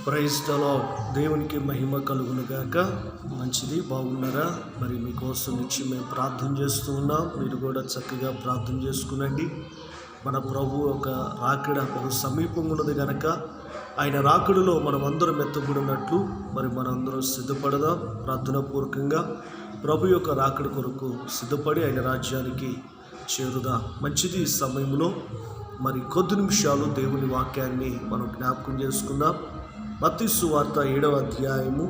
Praise the lord. దేవునికి మహిమ కలుగును గాక. మంచిది, బాగున్నారా? మరి మీకోసం నుంచి మేము ప్రార్థన చేస్తూ ఉన్నాం. మీరు కూడా చక్కగా ప్రార్థన చేసుకునండి. మన ప్రభు ఒక రాకడ బహు సమీపంగా ఉన్నది కనుక ఆయన రాకడలో మనం అందరం ఎత్తబడినట్లు మరి మనందరం సిద్ధపడదాం. ప్రార్థనాపూర్వకంగా ప్రభు యొక్క రాకడ కొరకు సిద్ధపడి ఆయన రాజ్యానికి చేరుదాం. మంచిది. ఈ సమయంలో మరి కొద్ది నిమిషాలు దేవుని వాక్యాన్ని మనం జ్ఞాపకం చేసుకుందాం. మత్తయి సువార్త 7వ అధ్యాయము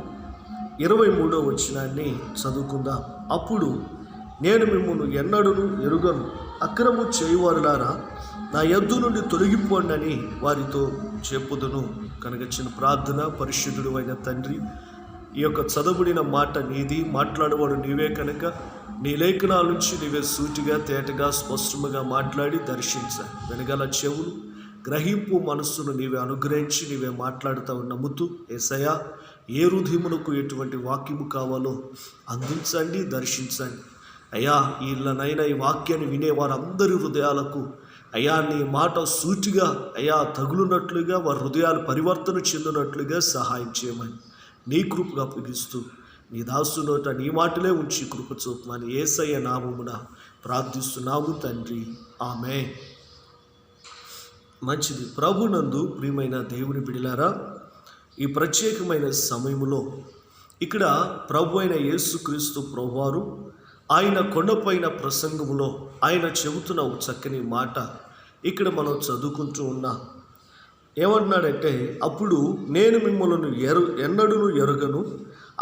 23వ వచనాన్ని చదువుకుందాం. అప్పుడు నేను మిమ్మల్ని ఎన్నడూను ఎరుగను, అక్రమము చేయువారులారా నా యొద్ద నుండి తొలగిపోండి అని వారితో చెప్పుదును. కనుక చిన్న ప్రార్థన. పరిశుద్ధుడు అయిన తండ్రి, ఈ యొక్క చదవబడిన మాట నీది, మాట్లాడేవాడు నీవే కనుక నీ లేఖనాల నుంచి నీవే సూటిగా తేటగా స్పష్టముగా మాట్లాడి దర్శించాలి. వెనగల చెవులు గ్రహింపు మనస్సును నీవే అనుగ్రహించి నీవే మాట్లాడుతావు నమ్ముతూ యేసయ్యా ఏ హృదయమునకు ఎటువంటి వాక్యము కావాలో అందించండి, దర్శించండి. అయ్యా వీళ్ళనైనా ఈ వాక్యాన్ని వినేవారందరి హృదయాలకు అయ్యా నీ మాట సూటిగా అయ్యా తగులునట్లుగా వారి హృదయాలు పరివర్తన చెందినట్లుగా సహాయం చేయమని నీ కృపగా అప్పగిస్తూ నీ దాసు నోట నీ మాటలే ఉంచి కృప చూపమని యేసయ్య నామమున ప్రార్థిస్తున్నాము తండ్రి, ఆమేన్. మంచిది. ప్రభునందు ప్రియమైన దేవుని బిడ్డలారా, ఈ ప్రత్యేకమైన సమయంలో ఇక్కడ ప్రభు అయిన యేసుక్రీస్తు ప్రభువారు ఆయన కొండపైన ప్రసంగములో ఆయన చెబుతున్న ఒక చక్కని మాట ఇక్కడ మనం చదువుకుంటూ ఉన్నాం. ఏమంటున్నాడంటే, అప్పుడు నేను మిమ్మల్ని ఎన్నడూను ఎరుగను,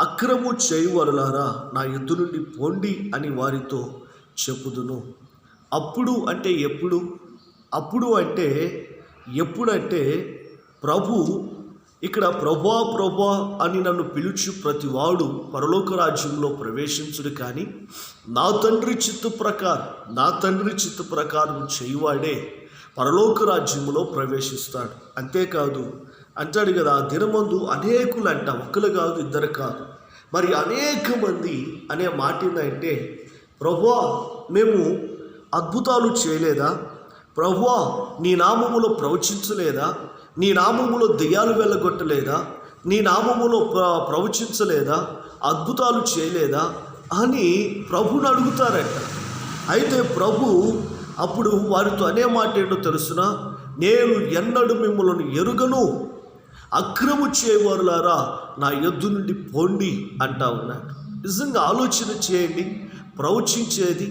అక్రము చేయువారులారా నా యొద్ద నుండి పోండి అని వారితో చెప్పుదును. అప్పుడు అంటే ఎప్పుడు? అప్పుడు అంటే ఎప్పుడంటే ప్రభు ఇక్కడ ప్రభా ప్రభా అని నన్ను పిలుచు ప్రతి వాడు పరలోక రాజ్యంలో ప్రవేశించుడు, కానీ నా తండ్రి చిత్త ప్రకారం చేయువాడే పరలోక రాజ్యంలో ప్రవేశిస్తాడు. అంతేకాదు అంటాడు కదా, దినమందు అనేకులు అంట, ఒక్కరు కాదు ఇద్దరు కాదు, మరి అనేక మంది అనే మాట ఏంటంటే, ప్రభువా మేము అద్భుతాలు చేయలేదా? ప్రభువా నీ నామములో ప్రవచించలేదా? నీ నామములో దెయ్యాలు వెళ్ళగొట్టలేదా? నీ నామములో ప్రవచించలేదా? అద్భుతాలు చేయలేదా అని ప్రభుని అడుగుతారట. అయితే ప్రభు అప్పుడు వారితో అనే మాట ఏంటో తెలుసునా? నేను ఎన్నడూ మిమ్మల్ని ఎరుగను, అక్రము చేయవారులారా నా యొద్ద నుండి పోండి అంటా ఉన్నాడు. నిజంగా ఆలోచన చేయండి. ప్రవచించేది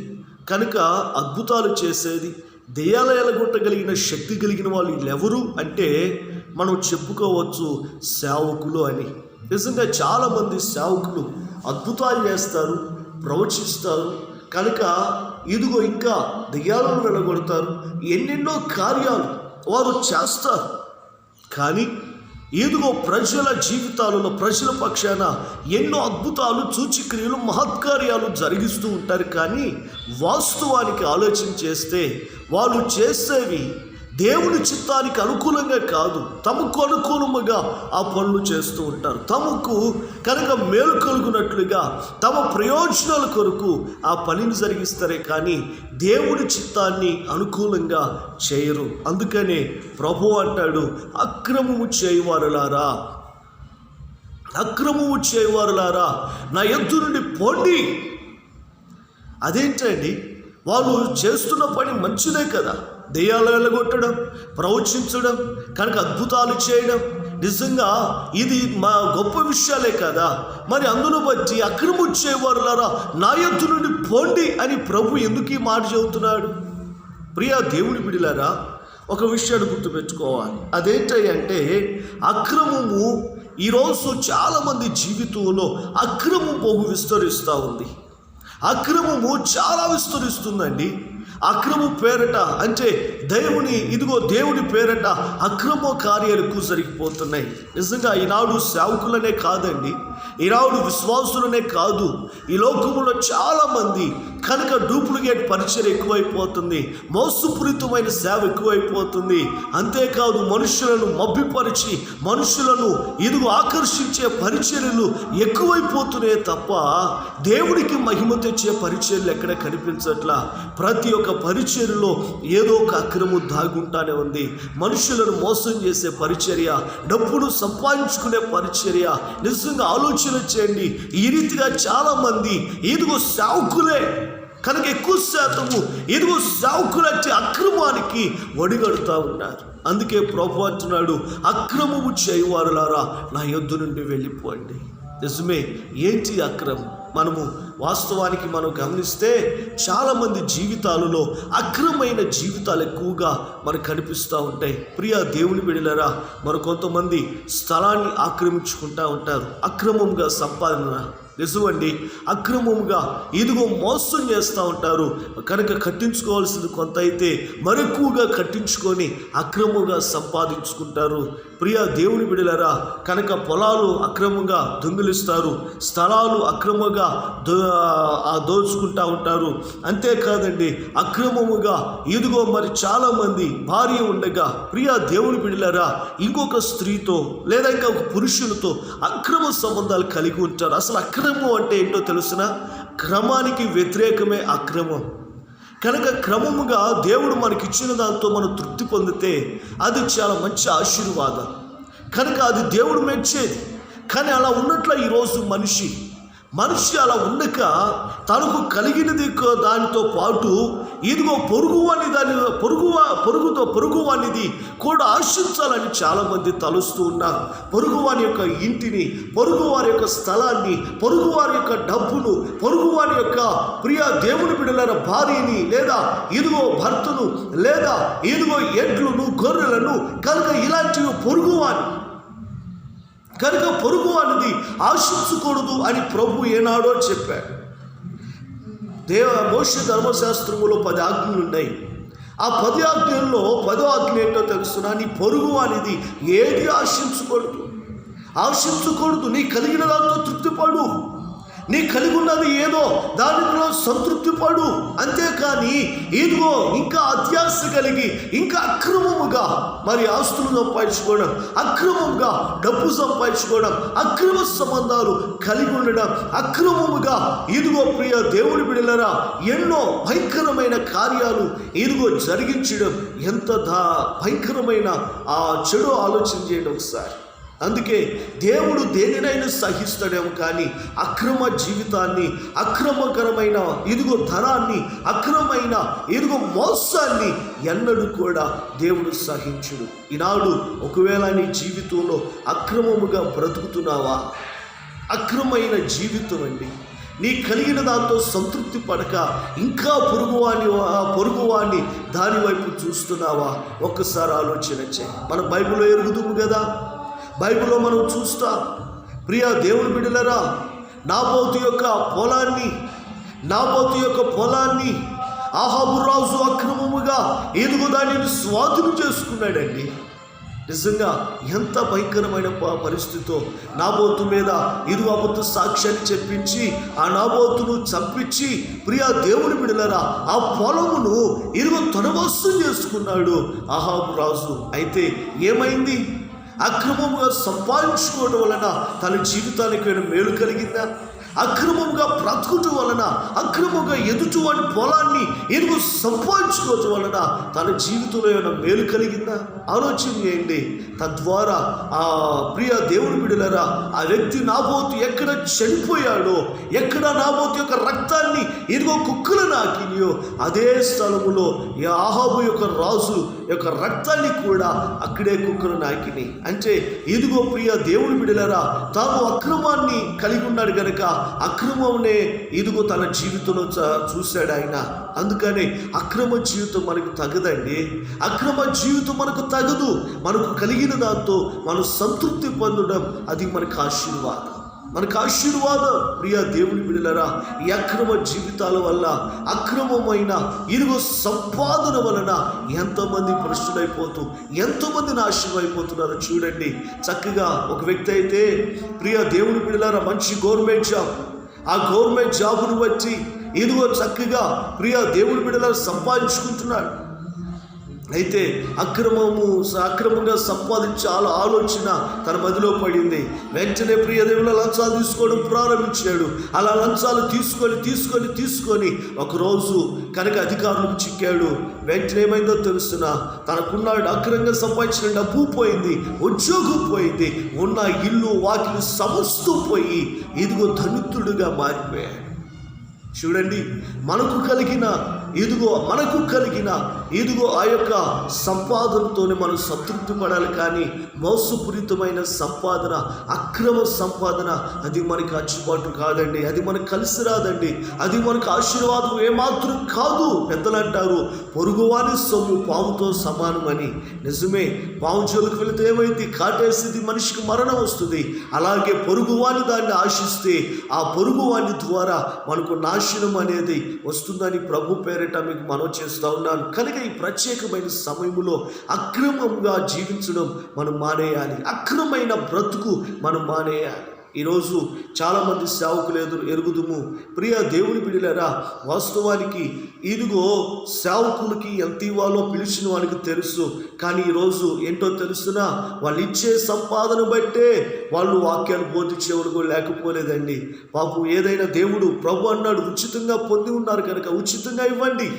కనుక అద్భుతాలు చేసేది, దెయ్యాల ఎలగొట్టగలిగిన శక్తి కలిగిన వాళ్ళు వీళ్ళెవరు అంటే మనం చెప్పుకోవచ్చు సేవకులు అని. నిజంగా చాలామంది సేవకులు అద్భుతాలు చేస్తారు, ప్రవచిస్తారు, కనుక ఇదిగో ఇంకా దెయ్యాలను వెళ్ళగొడతారు, ఎన్నెన్నో కార్యాలు వారు చేస్తారు. కానీ ఇదిగో ప్రజల జీవితాలలో ప్రజల పక్షాన ఎన్నో అద్భుతాలు, సూచక్రియలు, మహత్కార్యాలు జరిగిస్తూ ఉంటారు. కానీ వాస్తవానికి ఆలోచన చేస్తే వాళ్ళు చేసేవి దేవుని చిత్తానికి అనుకూలంగా కాదు, తమకు అనుకూలముగా ఆ పనులు చేస్తూ ఉంటారు. తమకు కనుక మేలు కలుగునట్లుగా తమ ప్రయోజనాల కొరకు ఆ పనిని జరిగిస్తారే కానీ దేవుని చిత్తాన్ని అనుకూలంగా చేయరు. అందుకనే ప్రభు అంటాడు, అక్రమము చేయవారులారా నా యొద్ద నుండి పోండి. అదేంటండి? వాళ్ళు చేస్తున్న పని మంచిదే కదా, దెయ్యాలు వెళ్ళగొట్టడం, ప్రవచించడం, కనుక అద్భుతాలు చేయడం, నిజంగా ఇది మా గొప్ప విషయాలే కదా. మరి అందును బట్టి అక్రమము చేయవారులారా నా యొద్ద నుండి పోండి అని ప్రభు ఎందుకు ఈ మాట చెబుతున్నాడు? ప్రియా దేవుని బిడ్డలారా, ఒక విషయాన్ని గుర్తుపెట్టుకోవాలి. అదేంటంటే అక్రమము ఈరోజు చాలామంది జీవితంలో అక్రమం బహు విస్తరిస్తూ ఉంది. అక్రమము చాలా విస్తరిస్తుందండి. అక్రమ పేరట అంటే దేవుని పేరట అక్రమ కార్యాలు ఎక్కువ జరిగిపోతున్నాయి. నిజంగా ఈనాడు సేవకులనే కాదండి, ఈనాడు విశ్వాసులనే కాదు, ఈ లోకములో చాలామంది కనుక డూప్లికేట్ పరిచయం ఎక్కువైపోతుంది, మోసపూరితమైన సేవ ఎక్కువైపోతుంది. అంతేకాదు మనుషులను మభ్యపరిచి మనుషులను ఆకర్షించే పరిచర్యలు ఎక్కువైపోతున్నాయి తప్ప దేవుడికి మహిమ తెచ్చే పరిచర్యలు ఎక్కడ కనిపించట్లా. ప్రతి ఒక్క పరిచర్యలో ఏదో ఒక అక్రమం దాగుంటానే ఉంది. మనుషులను మోసం చేసే పరిచర్య, డబ్బును సంపాదించుకునే పరిచర్య. నిజంగా ఆలోచన చేయండి. ఈ రీతిగా చాలా మంది సేవకులే కనుక ఎక్కువ శాతము సేవకులంటే అక్రమానికి ఒడిగడుతూ ఉన్నారు. అందుకే ప్రభువు అంటున్నాడు, అక్రమము చేయవారులారా నా యొద్ద నుండి వెళ్ళిపోండి. నిజమే, ఏంటి అక్రమం? వాస్తవానికి మనం గమనిస్తే చాలామంది జీవితాలలో అక్రమమైన జీవితాలు ఎక్కువగా మనకు కనిపిస్తూ ఉంటాయి. ప్రియ దేవుని బిడ్డలారా, కొంతమంది స్థలాన్ని ఆక్రమించుకుంటూ ఉంటారు, అక్రమంగా సంపాదన. నిజమండి, అక్రమంగా మోసం చేస్తూ ఉంటారు. కనుక కట్టించుకోవాల్సింది కొంత అయితే మరెక్కువగా కట్టించుకొని అక్రమంగా సంపాదించుకుంటారు. ప్రియ దేవుని బిడ్డలారా, కనుక పొలాలు అక్రమంగా దొంగిలిస్తారు, స్థలాలు అక్రమంగా దోచుకుంటూ ఉంటారు. అంతేకాదండి, అక్రమముగా మరి చాలామంది భార్య ఉండగా ప్రియ దేవుని బిడ్డలారా ఇంకొక స్త్రీతో లేదా ఇంకొక పురుషులతో అక్రమ సంబంధాలు కలిగి ఉంటారు. అసలు అక్రమం అంటే ఏంటో తెలుసునా? క్రమానికి వ్యతిరేకమే అక్రమం. కనుక క్రమముగా దేవుడు మనకిచ్చిన దాంతో మనం తృప్తి పొందితే అది చాలా మంచి ఆశీర్వాదం. కనుక అది దేవుడు మెచ్చేది. కానీ అలా ఉన్నట్ల ఈరోజు మనిషి అలా ఉండక తనకు కలిగినది దానితో పాటు పొరుగువానిది కూడా ఆశించాలని చాలామంది తలుస్తూ ఉన్నారు. పొరుగువాని యొక్క ఇంటిని, పొరుగువారి యొక్క స్థలాన్ని, పొరుగువారి యొక్క డబ్బును, పొరుగువాని యొక్క ప్రియ దేవుని బిడ్డల భార్యని, లేదా భర్తను, లేదా ఎడ్లను, గొర్రెలను, కనుక ఇలాంటివి కనుక పొరుగు అనేది ఆశించకూడదు అని ప్రభు ఏనాడో చెప్పాడు. మోషే ధర్మశాస్త్రములో 10 ఆజ్ఞలు ఉన్నాయి. ఆ 10 ఆజ్ఞల్లో 10వ ఆజ్ఞ ఏంటో తెలుసునా? నీ పొరుగు అనేది ఏది ఆశించకూడదు. నీ కలిగిన దాంతో తృప్తిపడు. నీ కలిగి ఉన్నది ఏదో దానిలో సంతృప్తి పడు. అంతేకాని ఇంకా అత్యాశ కలిగి ఇంకా అక్రమముగా ఆస్తులు సంపాదించుకోవడం, అక్రమంగా డబ్బు సంపాదించుకోవడం, అక్రమ సంబంధాలు కలిగి ఉండడం, అక్రమముగా ప్రియ దేవుని బిడ్డలారా ఎన్నో భయంకరమైన కార్యాలు జరిగించడం ఎంత భయంకరమైన ఆ చెడు ఆలోచన చేయండి ఒకసారి. అందుకే దేవుడు దేనినైనా సహిస్తాడేమో కానీ అక్రమ జీవితాన్ని, అక్రమకరమైన ధనాన్ని, అక్రమమైన మోసాన్ని ఎన్నడూ కూడా దేవుడు సహించుడు. ఈనాడు ఒకవేళ నీ జీవితంలో అక్రమముగా బ్రతుకుతున్నావా? అక్రమైన జీవితం అండి. నీ కలిగిన దాంతో సంతృప్తి పడక ఇంకా పొరుగువాన్ని దాని వైపు చూస్తున్నావా? ఒక్కసారి ఆలోచన చేయి. మన బైబిల్లో ఎరుగుదుము కదా, బైబిల్లో మనం చూస్తాం. ప్రియ దేవుని బిడ్డలారా, నాబోతు యొక్క పొలాన్ని ఆహాబు రాజు అక్రమముగా దానిని స్వాధీనం చేసుకున్నాడండి. నిజంగా ఎంత భయంకరమైన పరిస్థితితో నాబోతు మీద అబద్ధ సాక్ష్యాన్ని చెప్పించి ఆ నాబోతును చంపించి ప్రియ దేవుని బిడ్డలారా ఆ పొలమును తన వశం చేసుకున్నాడు ఆహాబు రాజు. అయితే ఏమైంది? అక్రమంగా సంపాదించుకోవడం వలన తన జీవితానికి మేలు కలిగిందా? అక్రమంగా బ్రతుకుటం వలన, అక్రమంగా ఎదుటివాడి పొలాన్ని సంపాదించుకోవడం వలన తన జీవితంలో ఏమైనా మేలు కలిగిందా? ఆలోచన చేయండి. తద్వారా ఆ ప్రియ దేవుని బిడ్డలారా ఆ వ్యక్తి నాబోతు ఎక్కడ చనిపోయాడో, ఎక్కడ నాబోతు యొక్క రక్తాన్ని కుక్కలు నాకినాయో అదే స్థలములో ఆహాబు యొక్క రాజు యొక్క రక్తాన్ని కూడా అక్కడే కుక్కలు నాకినాయి. అంటే ప్రియ దేవుని బిడ్డలారా తాను అక్రమాన్ని కలిగి ఉన్నాడు కనుక అక్రమంనే తన జీవితంలో చూశాడు ఆయన. అందుకని అక్రమ జీవితం మనకు తగదండి. అక్రమ జీవితం మనకు తగదు. మనకు కలిగిన దాంతో మనం సంతృప్తి పొందడం అది మనకు ఆశీర్వాదం. ప్రియ దేవుని బిడ్డలారా ఈ అక్రమ జీవితాల వల్ల, అక్రమమైన సంపాదన వలన ఎంతమంది భ్రష్టులైపోతూ, ఎంతోమంది నాశనం అయిపోతున్నారో చూడండి. చక్కగా ఒక వ్యక్తి అయితే ప్రియ దేవుని బిడ్డలారా మంచి గవర్నమెంట్ జాబ్, ఆ గవర్నమెంట్ జాబును బట్టి ఇదిగో చక్కగా ప్రియ దేవుని బిడ్డలను సంపాదించుకుంటున్నాడు. అయితే అక్రమంగా సంపాదించాల ఆలోచన తన మదిలో పడింది. వెంటనే ప్రియ దేవుళ్ళ లంచాలు తీసుకోవడం ప్రారంభించాడు. అలా లంచాలు తీసుకొని ఒకరోజు కనుక అధికారులకు చిక్కాడు. వెంటనే ఏమైందో తెలుస్తున్నా, తనకున్నాడు అక్రమంగా సంపాదించిన డబ్బు పోయింది, ఉద్యోగం పోయింది, ఉన్న ఇల్లు వాకిలు సమస్తం పోయి ఇదిగో ధనికుడుగా మారిపోయాడు. చూడండి, మనకు కలిగిన ఇదిగో ఆ యొక్క సంపాదనతోనే మనం సంతృప్తి పడాలి. కానీ మోసపూరితమైన సంపాదన, అక్రమ సంపాదన అది మనకి అచ్చుబాటు కాదండి. అది మనకు కలిసి రాదండి. అది మనకు ఆశీర్వాదం ఏమాత్రం కాదు. పెద్దలు అంటారు, పొరుగువాని సొమ్ము పాముతో సమానమని. నిజమే, పాము జోలికి వెళితే ఏమైంది? కాటేసింది, మనిషికి మరణం వస్తుంది. అలాగే పొరుగువాని దాన్ని ఆశిస్తే ఆ పొరుగువాని ద్వారా మనకు నాశనం అనేది వస్తుందని ప్రభు పేరిట మీకు మనవి చేస్తూ ఉన్నాను. కనుక ఈ ప్రత్యేకమైన సమయంలో అక్రమంగా జీవించడం మనం మానేయాలి. అక్రమైన బ్రతుకు మనం మానేయాలి. ఈరోజు చాలామంది సేవకులు ఎరుగుదుము. ప్రియ దేవుని బిడ్డలారా, వాస్తవానికి ఇదిగో సేవకులకి ఎంత ఇవ్వాలో పిలిచిన వాళ్ళకి తెలుసు. కానీ ఈరోజు ఏంటో తెలుసునా, వాళ్ళు ఇచ్చే సంపాదన బట్టే వాళ్ళు వాక్యాలు బోధించేవాడు కూడా లేకపోలేదండి. పాపం ఏదైనా దేవుడు ప్రభు అన్నాడు, ఉచితంగా పొంది ఉన్నారు కనుక ఉచితంగా ఇవ్వండి.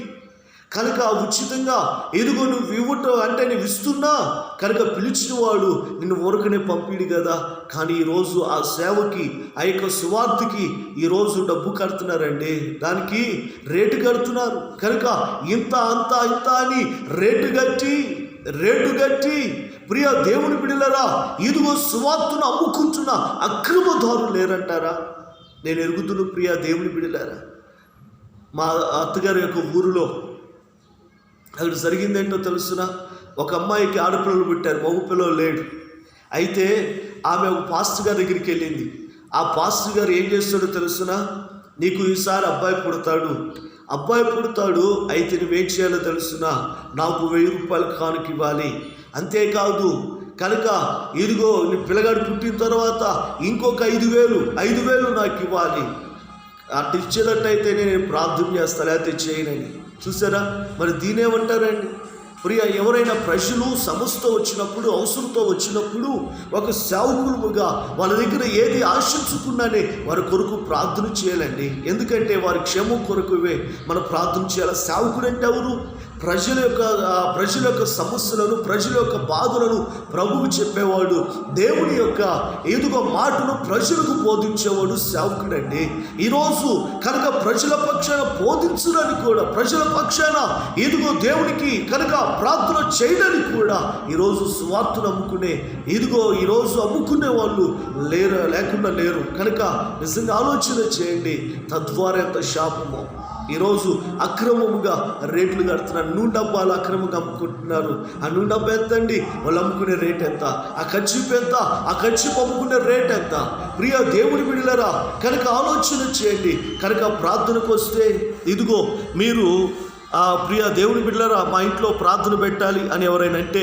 కనుక ఉచితంగా ఇదిగో నువ్వు ఇవ్వటం అంటే నువ్వు ఇస్తున్నా కనుక పిలిచిన వాడు నిన్ను ఊరకనే పంపిడు కదా. కానీ ఈరోజు ఆ సేవకి, ఆ యొక్క సువార్తకి ఈరోజు డబ్బు కడుతున్నారండి, దానికి రేటు కడుతున్నారు. కనుక ఇంత అని రేటు గట్టి ప్రియ దేవుని బిడ్డలారా, ఇదిగో సువార్తను అమ్ముకుంటున్న అక్రమదారులు లేరంటారా? నేను ఎరుగుతున్న ప్రియ దేవుని బిడ్డలారా, మా అత్తగారి యొక్క ఊరిలో అక్కడ జరిగిందేంటో తెలుసునా, ఒక అమ్మాయికి ఆడపిల్లలు పుట్టారు, మగపిల్లలు లేడు. అయితే ఆమె ఒక పాస్టర్ గారి దగ్గరికి వెళ్ళింది. ఆ పాస్టర్ గారు ఏం చేస్తాడో తెలుసునా, నీకు ఈసారి అబ్బాయి పుడతాడు, అయితే నువ్వేం చేయాలో తెలుసునా, నాకు 1000 రూపాయలు కానుక ఇవ్వాలి. అంతేకాదు కనుక ఇదిగో నీ పిల్లగాడు పుట్టిన తర్వాత ఇంకొక 5,000 నాకు ఇవ్వాలి. అటు ఇచ్చేటట్టయితే నేను ప్రార్థన చేస్తాను, లేకపోతే చేయనని. చూసారా, మరి దీనేమంటారండి? ప్రియ, ఎవరైనా ప్రజలు సమస్యతో వచ్చినప్పుడు, అవసరంతో వచ్చినప్పుడు ఒక సేవకులుగా వాళ్ళ దగ్గర ఏది ఆశించుకున్నానే వారి కొరకు ప్రార్థన చేయాలండి. ఎందుకంటే వారి క్షేమం కొరకువే మనం ప్రార్థన చేయాలి. సేవకుడు అంటే ఎవరు? ప్రజల యొక్క సమస్యలను, ప్రజల యొక్క బాధలను ప్రభువు చెప్పేవాడు. దేవుని యొక్క ఎదుగో మాటను ప్రజలకు బోధించేవాడు సేవకుడండి. ఈరోజు కనుక ప్రజల పక్షాన బోధించడానికి కూడా, ప్రజల పక్షాన ఎదుగో దేవునికి కనుక ప్రార్థన చేయడానికి కూడా ఈరోజు సువార్తను ఈరోజు అమ్ముకునే వాళ్ళు లేకుండా లేరు. కనుక నిజంగా ఆలోచన చేయండి, తద్వారా ఎంత శాపమో. ఈరోజు అక్రమముగా రేట్లు కడుతున్నారు. నూనె డబ్బాలు అక్రమంగా అమ్ముకుంటున్నారు. ఆ నూనె డబ్బా ఎంత అండి? వాళ్ళు అమ్ముకునే రేట్ ఎంత? ఆ కచ్చిపు ఎంత? ఆ కచ్చిపు అమ్ముకునే రేట్ ఎంత? ప్రియ దేవుని బిడ్డలారా, కనుక ఆలోచన చేయండి. కనుక ప్రార్థనకు వస్తే ఇదిగో మీరు ప్రియ దేవుని బిడ్డలారా, మా ఇంట్లో ప్రార్థన పెట్టాలి అని ఎవరైనా అంటే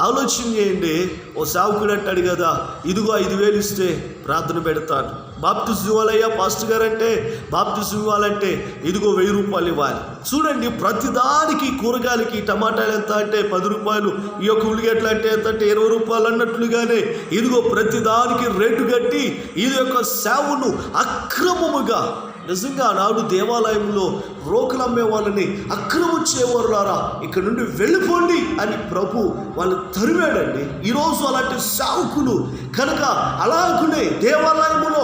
ఆలోచన చేయండి. ఓ సేవకుడు అంటాడు కదా, ఇదిగో 5,000 ఇస్తే ప్రార్థన పెడతాను. బాప్టిజం ఇవ్వాలయ్యా పాస్టర్ గారు అంటే, బాప్టిజం ఇవ్వాలంటే ఇదిగో 1000 రూపాయలు ఇవ్వాలి. చూడండి, ప్రతిదానికి కూరగాయలకి టమాటాలు ఎంత అంటే 10 రూపాయలు, ఈ యొక్క ఉల్లిగడ్డలు అంటే ఎంత అంటే 20 రూపాయలు అన్నట్లుగానే ఇదిగో ప్రతిదానికి రేటు కట్టి ఇది యొక్క సేవను అక్రమముగా, నిజంగా నాడు దేవాలయంలో రోకలు అమ్మే వాళ్ళని అక్రమం చేయవారులారా ఇక్కడ నుండి వెళ్ళిపోండి అని ప్రభు వాళ్ళు తరిమాడండి. ఈరోజు అలాంటి సేవకులు కనుక అలాగునే దేవాలయంలో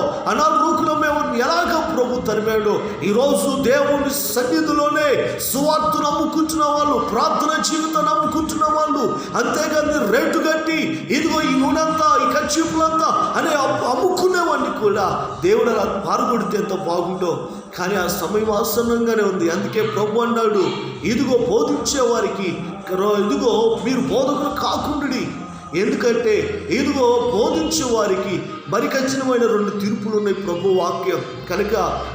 రోకలు అమ్మేవారిని ఎలాగ ప్రభు తరిమాడో ఈరోజు దేవుని సన్నిధిలోనే సువార్తను అమ్ముకుంటున్న వాళ్ళు, ప్రార్థన జీవితాన్ని అమ్ముకుంటున్న వాళ్ళు, అంతేగాని రేటు కట్టి ఇదిగో ఈ నూనెంతా, ఈ కచ్చిపులంతా అనే అమ్ముకునేవాడిని కూడా దేవుడు అలా పాల్గొడితే ఎంత బాగుండో. కానీ ఆ సమయం ఆసన్నంగానే ఉంది. అందుకే ప్రభు అన్నాడు, ఇదిగో బోధించే వారికి ఇదిగో మీరు బోధకులు కాకుండాని, ఎందుకంటే ఇదిగో బోధించే వారికి మరి కఠినమైన 2 తీర్పులు ఉన్నాయి ప్రభు వాక్యం కనుక.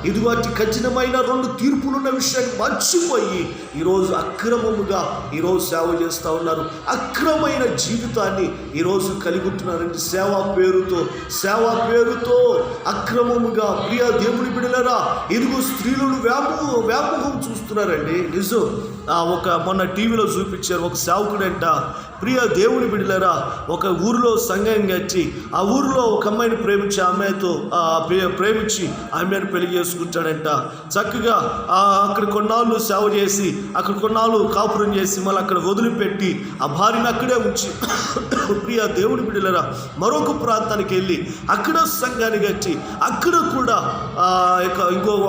ఇదిగో అతి కఠినమైన 2 తీర్పులు ఉన్న విషయాన్ని మర్చిపోయి ఈరోజు అక్రమముగా ఈరోజు సేవ చేస్తూ ఉన్నారు. అక్రమైన జీవితాన్ని ఈరోజు కలిగి ఉంటున్నారండి. సేవా పేరుతో అక్రమముగా. ప్రియ దేవుని బిడ్డలారా, ఇదిగో స్త్రీలను వ్యామోహం చూస్తున్నారండి. నిజం. మొన్న టీవీలో చూపించారు. ఒక సేవకుడంట, ప్రియ దేవుని బిడ్డలారా, ఒక ఊరిలో సంఘం కట్టి ఆ ఊరిలో ఒక అమ్మాయిని ప్రేమించి ఆమెను పెళ్లి చేసుకుంటాడంట. చక్కగా అక్కడ కొన్నాళ్ళు సేవ చేసి, అక్కడ కొన్నాళ్ళు కాపురం చేసి, మళ్ళీ అక్కడ వదిలిపెట్టి ఆ భార్యను అక్కడే ఉంచి ప్రియ దేవుని బిడ్డలారా మరొక ప్రాంతానికి వెళ్ళి అక్కడ సంఘాన్ని కట్టి అక్కడ కూడా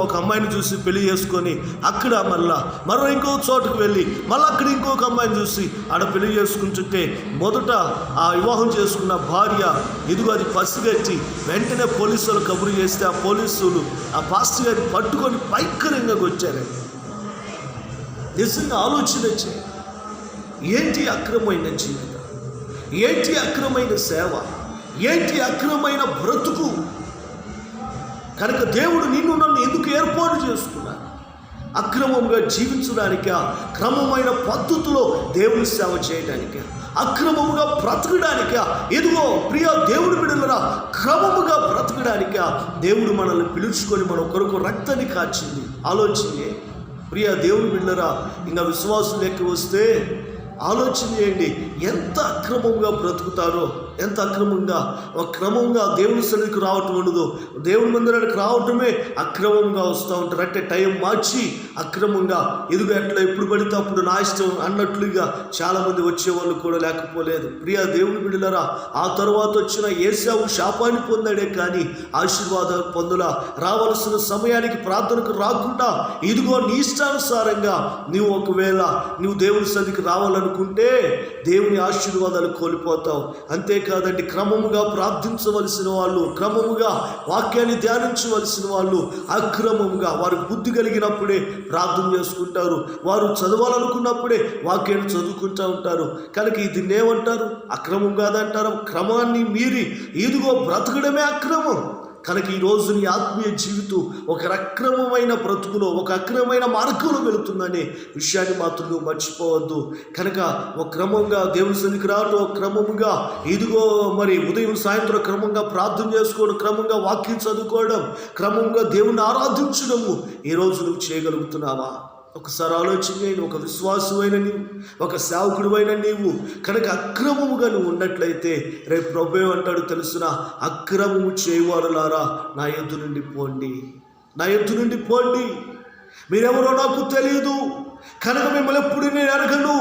ఒక అమ్మాయిని చూసి పెళ్లి చేసుకొని అక్కడ మరో ఇంకో చోటుకు వెళ్ళి మళ్ళీ అక్కడ ఇంకొక అమ్మాయిని చూసి ఆడ పెళ్లి చేసుకుంటుంటే మొదట ఆ వివాహం చేసుకున్న భార్య ఇదిగో అది పసిగట్టి వెంటనే పోలీసులు కబురు చేస్తే ఆ పోలీసులు ఆ పాస్టర్ గారిని పట్టుకొని భయంకరంగా వచ్చారండి. నిజంగా ఆలోచన వచ్చాయి. ఏంటి అక్రమమైన జీవితం, ఏంటి అక్రమైన సేవ, ఏంటి అక్రమమైన బ్రతుకు? కనుక దేవుడు నన్ను ఎందుకు ఏర్పాటు చేసుకున్నాడు? అక్రమంగా జీవించడానిక, క్రమమైన పద్ధతిలో దేవుని సేవ చేయడానిక, అక్రమముగా బ్రతకడానిక? ఇదిగో ప్రియ దేవుని బిడ్డలారా, క్రమముగా బ్రతకడానిక దేవుడు మనల్ని పిలుచుకొని మన కొరకు రక్తాన్ని కాచింది. ఆలోచనే ప్రియ దేవుని బిడ్డలారా, ఇంకా విశ్వాసం లెక్క వస్తే ఆలోచన చేయండి. ఎంత అక్రమంగా బ్రతుకుతారో, ఎంత క్రమంగా దేవుని సన్నిధికి రావటం ఉండదు. దేవుని మందిరానికి రావటమే అక్రమంగా వస్తూ ఉంటారు. అంటే టైం మార్చి అక్రమంగా ఇదిగో ఎట్లా ఎప్పుడు పడితే అప్పుడు నా ఇష్టం అన్నట్లుగా చాలామంది వచ్చేవాళ్ళు కూడా లేకపోలేదు. ప్రియ దేవుని బిడ్డలారా, ఆ తర్వాత వచ్చిన ఏశావు శాపాన్ని పొందాడే కానీ ఆశీర్వాదాలు పొందులా. రావలసిన సమయానికి ప్రార్థనకు రాకుండా ఇదిగో నీ ఇష్టానుసారంగా ఒకవేళ దేవుని సన్నిధికి రావాలనుకుంటే దేవుని ఆశీర్వాదాలు కోల్పోతావు. అంతేకాదండి, క్రమముగా ప్రార్థించవలసిన వాళ్ళు, క్రమముగా వాక్యాన్ని ధ్యానించవలసిన వాళ్ళు అక్రమంగా వారికి బుద్ధి కలిగినప్పుడే ప్రార్థన చేసుకుంటారు, వారు చదవాలనుకున్నప్పుడే వాక్యాన్ని చదువుకుంటూ ఉంటారు. కనుక దీన్ని ఏమంటారు? అక్రమం కాదంటారు. క్రమాన్ని మీరి ఇదిగో బ్రతకడమే అక్రమం. కనుక ఈరోజు నీ ఆత్మీయ జీవితం ఒక అక్రమమైన బ్రతుకులో, ఒక అక్రమమైన మార్గంలో వెళుతుందనే విషయాన్ని మాత్రం నువ్వు మర్చిపోవద్దు. కనుక ఒక క్రమంగా దేవుని సన్నిధికి రావడం, ఒక క్రమముగా ఇదిగో ఉదయం సాయంత్రం క్రమంగా ప్రార్థన చేసుకోవడం, క్రమంగా వాక్యం చదువుకోవడం, క్రమంగా దేవుని ఆరాధించడము ఈరోజు నువ్వు చేయగలుగుతున్నావా? ఒకసారి ఆలోచన చేయండి. ఒక విశ్వాసమైన నీవు, ఒక సేవకుడివైన నీవు కనుక అక్రమముగా నువ్వు ఉన్నట్లయితే రేపు ప్రభువే అంటాడు తెలుసునా, అక్రమము చేయవారులారా నా యొద్ద నుండి పోండి, నా యొద్ద నుండి పోండి, మీరెవరో నాకు తెలియదు, కనుక మిమ్మల్ని ఎప్పుడు నేను అడగను,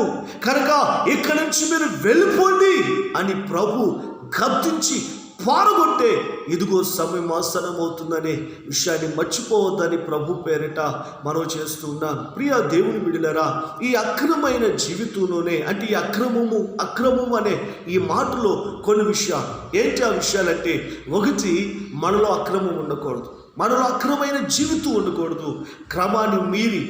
కనుక ఇక్కడి నుంచి మీరు వెళ్ళిపోండి అని ప్రభు గద్దించి పారగొట్టే ఇదిగో సమయం ఆసన్నమవుతుందనే విషయాన్ని మర్చిపోవద్దని ప్రభు పేరిట మనవి చేస్తూ ఉన్నాను. ప్రియ దేవుని బిడ్డలారా, ఈ అక్రమమైన జీవితంలోనే అంటే ఈ అక్రమము అనే ఈ మాటలో కొన్ని విషయాలు ఏంటి? ఆ విషయాలంటే, ఒకటి, మనలో అక్రమం ఉండకూడదు, మనలో అక్రమైన జీవితం ఉండకూడదు. క్రమాన్ని మీరి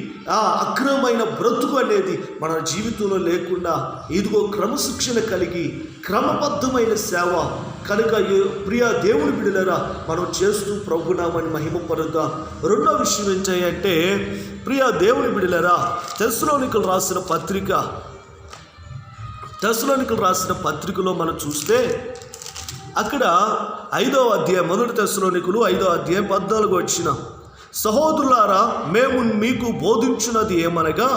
అక్రమమైన బ్రతుకు అనేది మన జీవితంలో లేకుండా ఇదిగో క్రమశిక్షణ కలిగి క్రమబద్ధమైన సేవ కనుక ప్రియ దేవుని బిడ్డలారా మనం చేస్తూ ప్రభునామాన్ని మహిమపరుద్దాం. రెండో విషయం ఏంటంటే, ప్రియ దేవుని బిడ్డలారా, తెస్సలోనికలు రాసిన పత్రికలో మనం చూస్తే అక్కడ 5వ అధ్యాయం, 1 తెస్సలోనికలు 5వ అధ్యాయం 14 వచ్చిన, సహోదరులారా మేము మీకు బోధించున్నది ఏమనగా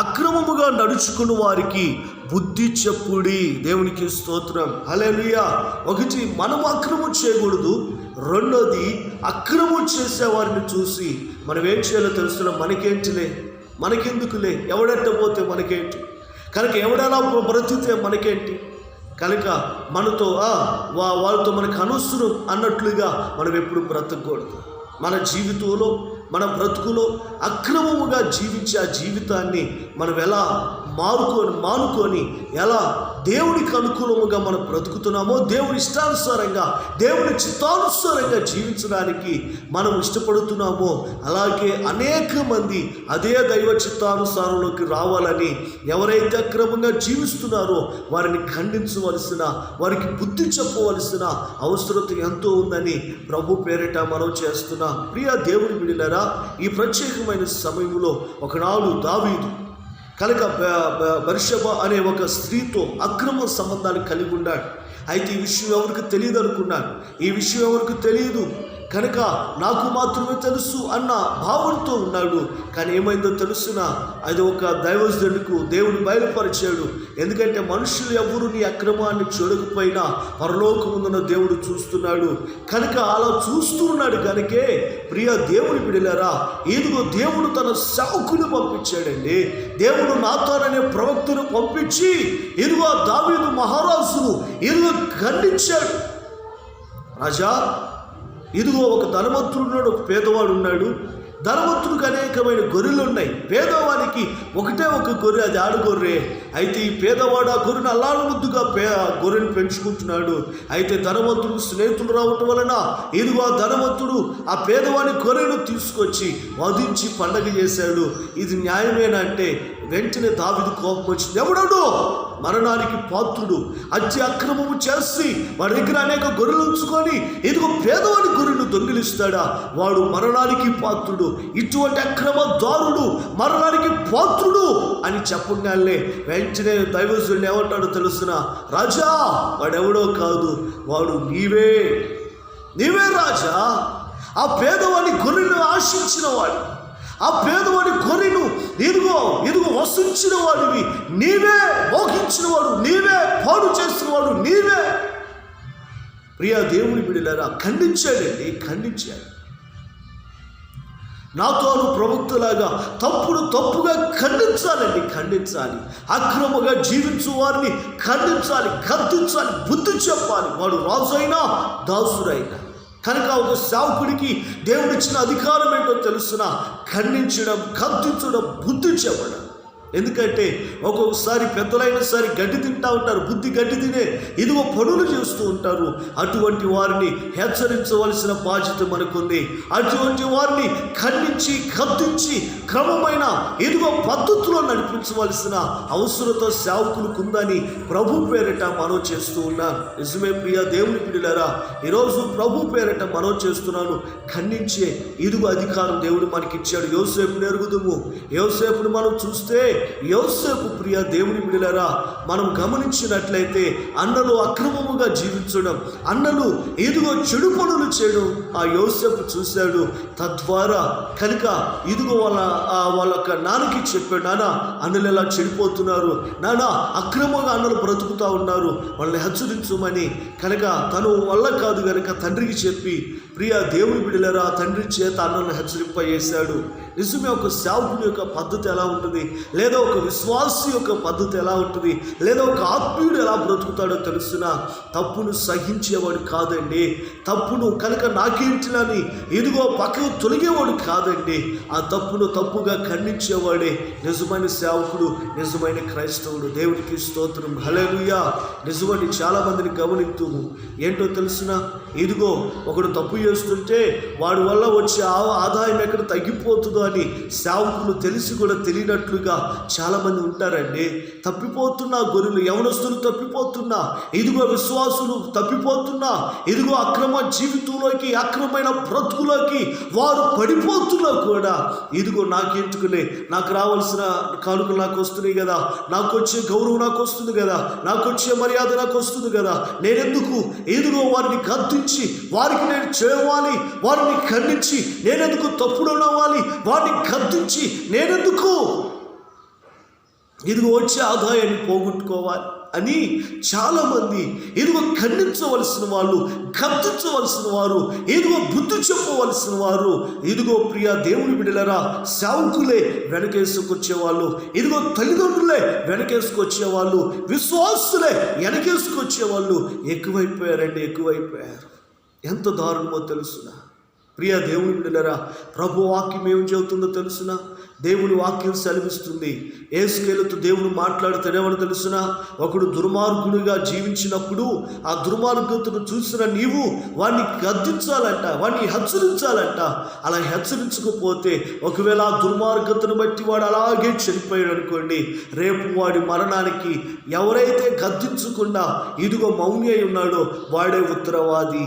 అక్రమముగా నడుచుకున్న వారికి బుద్ధి చెప్పుడి. దేవునికి స్తోత్రం, హల్లెలూయా. ఒకటి, మనం అక్రమం చేయకూడదు. రెండోది, అక్రమం చేసేవారిని చూసి మనం ఏం చేయాలో తెలుస్తున్నాం. మనకేంటిలే, మనకెందుకులే, ఎవడెట్టపోతే మనకేంటి, కనుక ఎవడెలా బ్రతికితే మనకేంటి, కనుక మనతో వాళ్ళతో మనకు అనవసరం అన్నట్లుగా మనం ఎప్పుడు బ్రతకూడదు. మన జీవితంలో మన బ్రతుకులో అక్రమముగా జీవించే ఆ జీవితాన్ని మనం ఎలా మానుకొని ఎలా దేవునికి అనుకూలముగా మనం బ్రతుకుతున్నామో, దేవుని ఇష్టానుసారంగా దేవుని చిత్తానుసారంగా జీవించడానికి మనం ఇష్టపడుతున్నామో, అలాగే అనేక మంది అదే దైవ చిత్తానుసారంలోకి రావాలని ఎవరైతే అక్రమంగా జీవిస్తున్నారో వారిని ఖండించవలసిన, వారికి బుద్ధి చెప్పవలసిన అవసరత ఎంతో ఉందని ప్రభు పేరిట మనం చేస్తున్నాం. ప్రియ దేవుని బిడ్డలారా, ఈ ప్రత్యేకమైన సమయంలో ఒకనాడు దావీదు కనుక బర్షబ అనే ఒక స్త్రీతో అక్రమ సంబంధాలు కలిగి ఉన్నాడు. అయితే ఈ విషయం ఎవరికి తెలియదు అనుకున్నాడు. ఈ విషయం ఎవరికి తెలియదు కనుక నాకు మాత్రమే తెలుసు అన్న భావంతో ఉన్నాడు. కానీ ఏమైందో తెలుసునా, అది ఒక దైవజనుడికి దేవుడు బయలుపరిచాడు. ఎందుకంటే మనుషులు ఎవరు నీ అక్రమాన్ని చూడకపోయినా పరలోకమున్న దేవుడు చూస్తున్నాడు. కనుక అలా చూస్తూ ఉన్నాడు కనుకే ప్రియ దేవుని బిడ్డలారా, ఇదిగో దేవుడు తన సేవకుని పంపించాడండి. దేవుడు నాతాన్ అనే ప్రవక్తను పంపించి ఇదిగో దావీదు మహారాజును ఇదిగో ఖండించాడు. రాజా, ఇదిగో ఒక ధనవంతుడున్నాడు, ఒక పేదవాడు ఉన్నాడు. ధనవంతుడికి అనేకమైన గొర్రెలు ఉన్నాయి, పేదవానికి ఒకటే ఒక గొర్రె, అది ఆడగొర్రె. అయితే ఈ పేదవాడు ఆ గొర్రెను అల్లాడు ముద్దుగా గొర్రెను పెంచుకుంటున్నాడు. అయితే ధనవంతుడికి స్నేహితులు రావటం వలన ఇదిగో ఆ ధనవంతుడు ఆ పేదవాని గొర్రెను తీసుకొచ్చి వధించి పండగ చేశాడు. ఇది న్యాయమేనా అంటే వెంటనే దావీదు కోపం వచ్చింది. ఎవడో మరణానికి పాత్రుడు అతి అక్రమము చేసి వాడి దగ్గర అనేక గొర్రెలు ఉంచుకొని ఇదిగో పేదవాడి గొర్రెను దొంగిలిస్తాడా? వాడు మరణానికి పాత్రుడు, ఇటువంటి అక్రమదారుడు మరణానికి పాత్రుడు అని చెప్పగానే వెంటనే దైవజనుడు ఏమంటాడో తెలుసునా, రాజా వాడెవడో కాదు, వాడు నీవే రాజా. ఆ పేదవాడి గొర్రెను ఆశించిన వాడు, ఆ పేదవాడి గొర్రెను ఇదిగో వసించిన వాడివి నీవే, మోహించిన వాడు నీవే, పాడు చేసిన వాడు నీవే. ప్రియ దేవుని బిడ్డలారా, ఖండించాడు. నాతోను ప్రవక్తలాగా తప్పుగా ఖండించాలి. అక్రమంగా జీవించు వారిని ఖండించాలి, గద్దించాలి, బుద్ధి చెప్పాలి. వాడు రాజైనా దాసుడైనా. కనుక ఒక సేవకుడికి దేవుడిచ్చిన అధికారం ఏంటో తెలుసునా, ఖండించడం, గద్దించడం, బుద్ధి చెప్పడం. ఎందుకంటే ఒక్కొక్కసారి పెద్దలైనా సరే గడ్డి తింటూ ఉంటారు, బుద్ధి గడ్డి తినే ఇదిగో పనులు చేస్తూ ఉంటారు. అటువంటి వారిని హెచ్చరించవలసిన బాధ్యత మనకుంది. అటువంటి వారిని ఖండించి గద్దించి క్రమమైన ఇదిగో పద్ధతిలో నడిపించవలసిన అవసరత సేవకులకు ఉందని ప్రభు పేరిట మనవి చేస్తూ ఉన్నాను. నిజమే ప్రియ దేవుని బిడ్డలారా, ఈరోజు ప్రభు పేరిట మనవి చేస్తున్నాను. ఖండించే ఇదిగో అధికారం దేవుడు మనకిచ్చాడు. యోసేపుని ఎరుగుదుము. యోసేపుని మనం చూస్తే యోసేపు ప్రియ దేవుని బిడ్డలారా, మనం గమనించినట్లయితే అన్నలు అక్రమముగా జీవించడం, అన్నలు ఇదిగో చెడు పనులు చేయడం ఆ యోసేపు చూశాడు. తద్వారా కనుక ఇదిగో వాళ్ళ నాన్నకి చెప్పాడు, నాన్న అన్నలు ఎలా చెడిపోతున్నారు, నాన్న అక్రమంగా అన్నలు బ్రతుకుతూ ఉన్నారు, వాళ్ళని హెచ్చరించమని. కనుక తను వల్ల కాదు కనుక తండ్రికి చెప్పి ప్రియ దేవుని బిడ్డలారా, తండ్రి చేత అన్నలను హెచ్చరింపజేశాడు. నిజమే, ఒక సేవకుని యొక్క పద్ధతి ఎలా ఉంటుంది, లేదా ఒక విశ్వాసి యొక్క పద్ధతి ఎలా ఉంటుంది, లేదా ఒక ఆత్మీయుడు ఎలా బ్రతుకుతాడో తెలుసునా, తప్పును సహించేవాడు కాదండి. తప్పును కనుక నాకేంటిలని ఇదిగో పక్కకు తొలగేవాడు కాదండి. ఆ తప్పును తప్పుగా ఖండించేవాడే నిజమైన సేవకుడు, నిజమైన క్రైస్తవుడు. దేవుడికి స్తోత్రం, హల్లెలూయా. నిజమని చాలామందిని గమనిద్దాము. ఏంటో తెలుసునా, ఇదిగో ఒకడు తప్పు చేస్తుంటే వాడి వల్ల వచ్చే ఆదాయం ఎక్కడ తగ్గిపోతుందో అని సేవకులు తెలిసి కూడా తెలియనట్లుగా చాలామంది ఉంటారండి. తప్పిపోతున్నా గొర్రెలు, యవనస్తులు తప్పిపోతున్నా, ఇదిగో విశ్వాసులు తప్పిపోతున్నా, ఇదిగో అక్రమ జీవితంలోకి, అక్రమైన బ్రతుకులోకి వారు పడిపోతున్నా కూడా ఇదిగో నాకెందుకులే, నాకు రావాల్సిన కానుకలు నాకు వస్తున్నాయి కదా, నాకు వచ్చే గౌరవం నాకు వస్తుంది కదా, నాకు వచ్చే మర్యాద నాకు వస్తుంది కదా, నేనెందుకు ఇదిగో వారిని గద్దించి వారికి నేను చేయాలి, వారిని ఖండించి నేనెందుకు తప్పుడు నవ్వాలి, వారిని గద్దించి నేనెందుకు ఇదిగో వచ్చే ఆదాయాన్ని పోగొట్టుకోవాలి అని చాలామంది ఇదిగో ఖండించవలసిన వాళ్ళు, గద్దించవలసిన వారు, ఇదిగో బుద్ధి చెప్పవలసిన వారు, ఇదిగో ప్రియ దేవుని బిడ్డలారా, సేవకులే వెనకేసుకొచ్చేవాళ్ళు, ఇదిగో తల్లిదండ్రులే వెనకేసుకొచ్చేవాళ్ళు, విశ్వాసులే వెనకేసుకొచ్చేవాళ్ళు ఎక్కువైపోయారు. ఎంత దారుణమో తెలుసునా ప్రియ దేవుని బిడ్డలారా, ప్రభు వాక్యం ఏం చెబుతుందో తెలుసునా? దేవుని వాక్యం సెలవిస్తుంది. యేసుకేలుతో దేవుడు మాట్లాడుతాడేమని తెలుసునా? ఒకడు దుర్మార్గునిగా జీవించినప్పుడు ఆ దుర్మార్గతను చూసిన నీవు వాడిని గద్దించాలంట, వాడిని హెచ్చరించాలంట. అలా హెచ్చరించకపోతే ఒకవేళ ఆ దుర్మార్గతను బట్టి వాడు అలాగే చనిపోయాడు అనుకోండి, రేపు వాడి మరణానికి ఎవరైతే గద్దించకుండా ఇదిగో మౌని అయి ఉన్నాడో వాడే ఉత్తరవాది.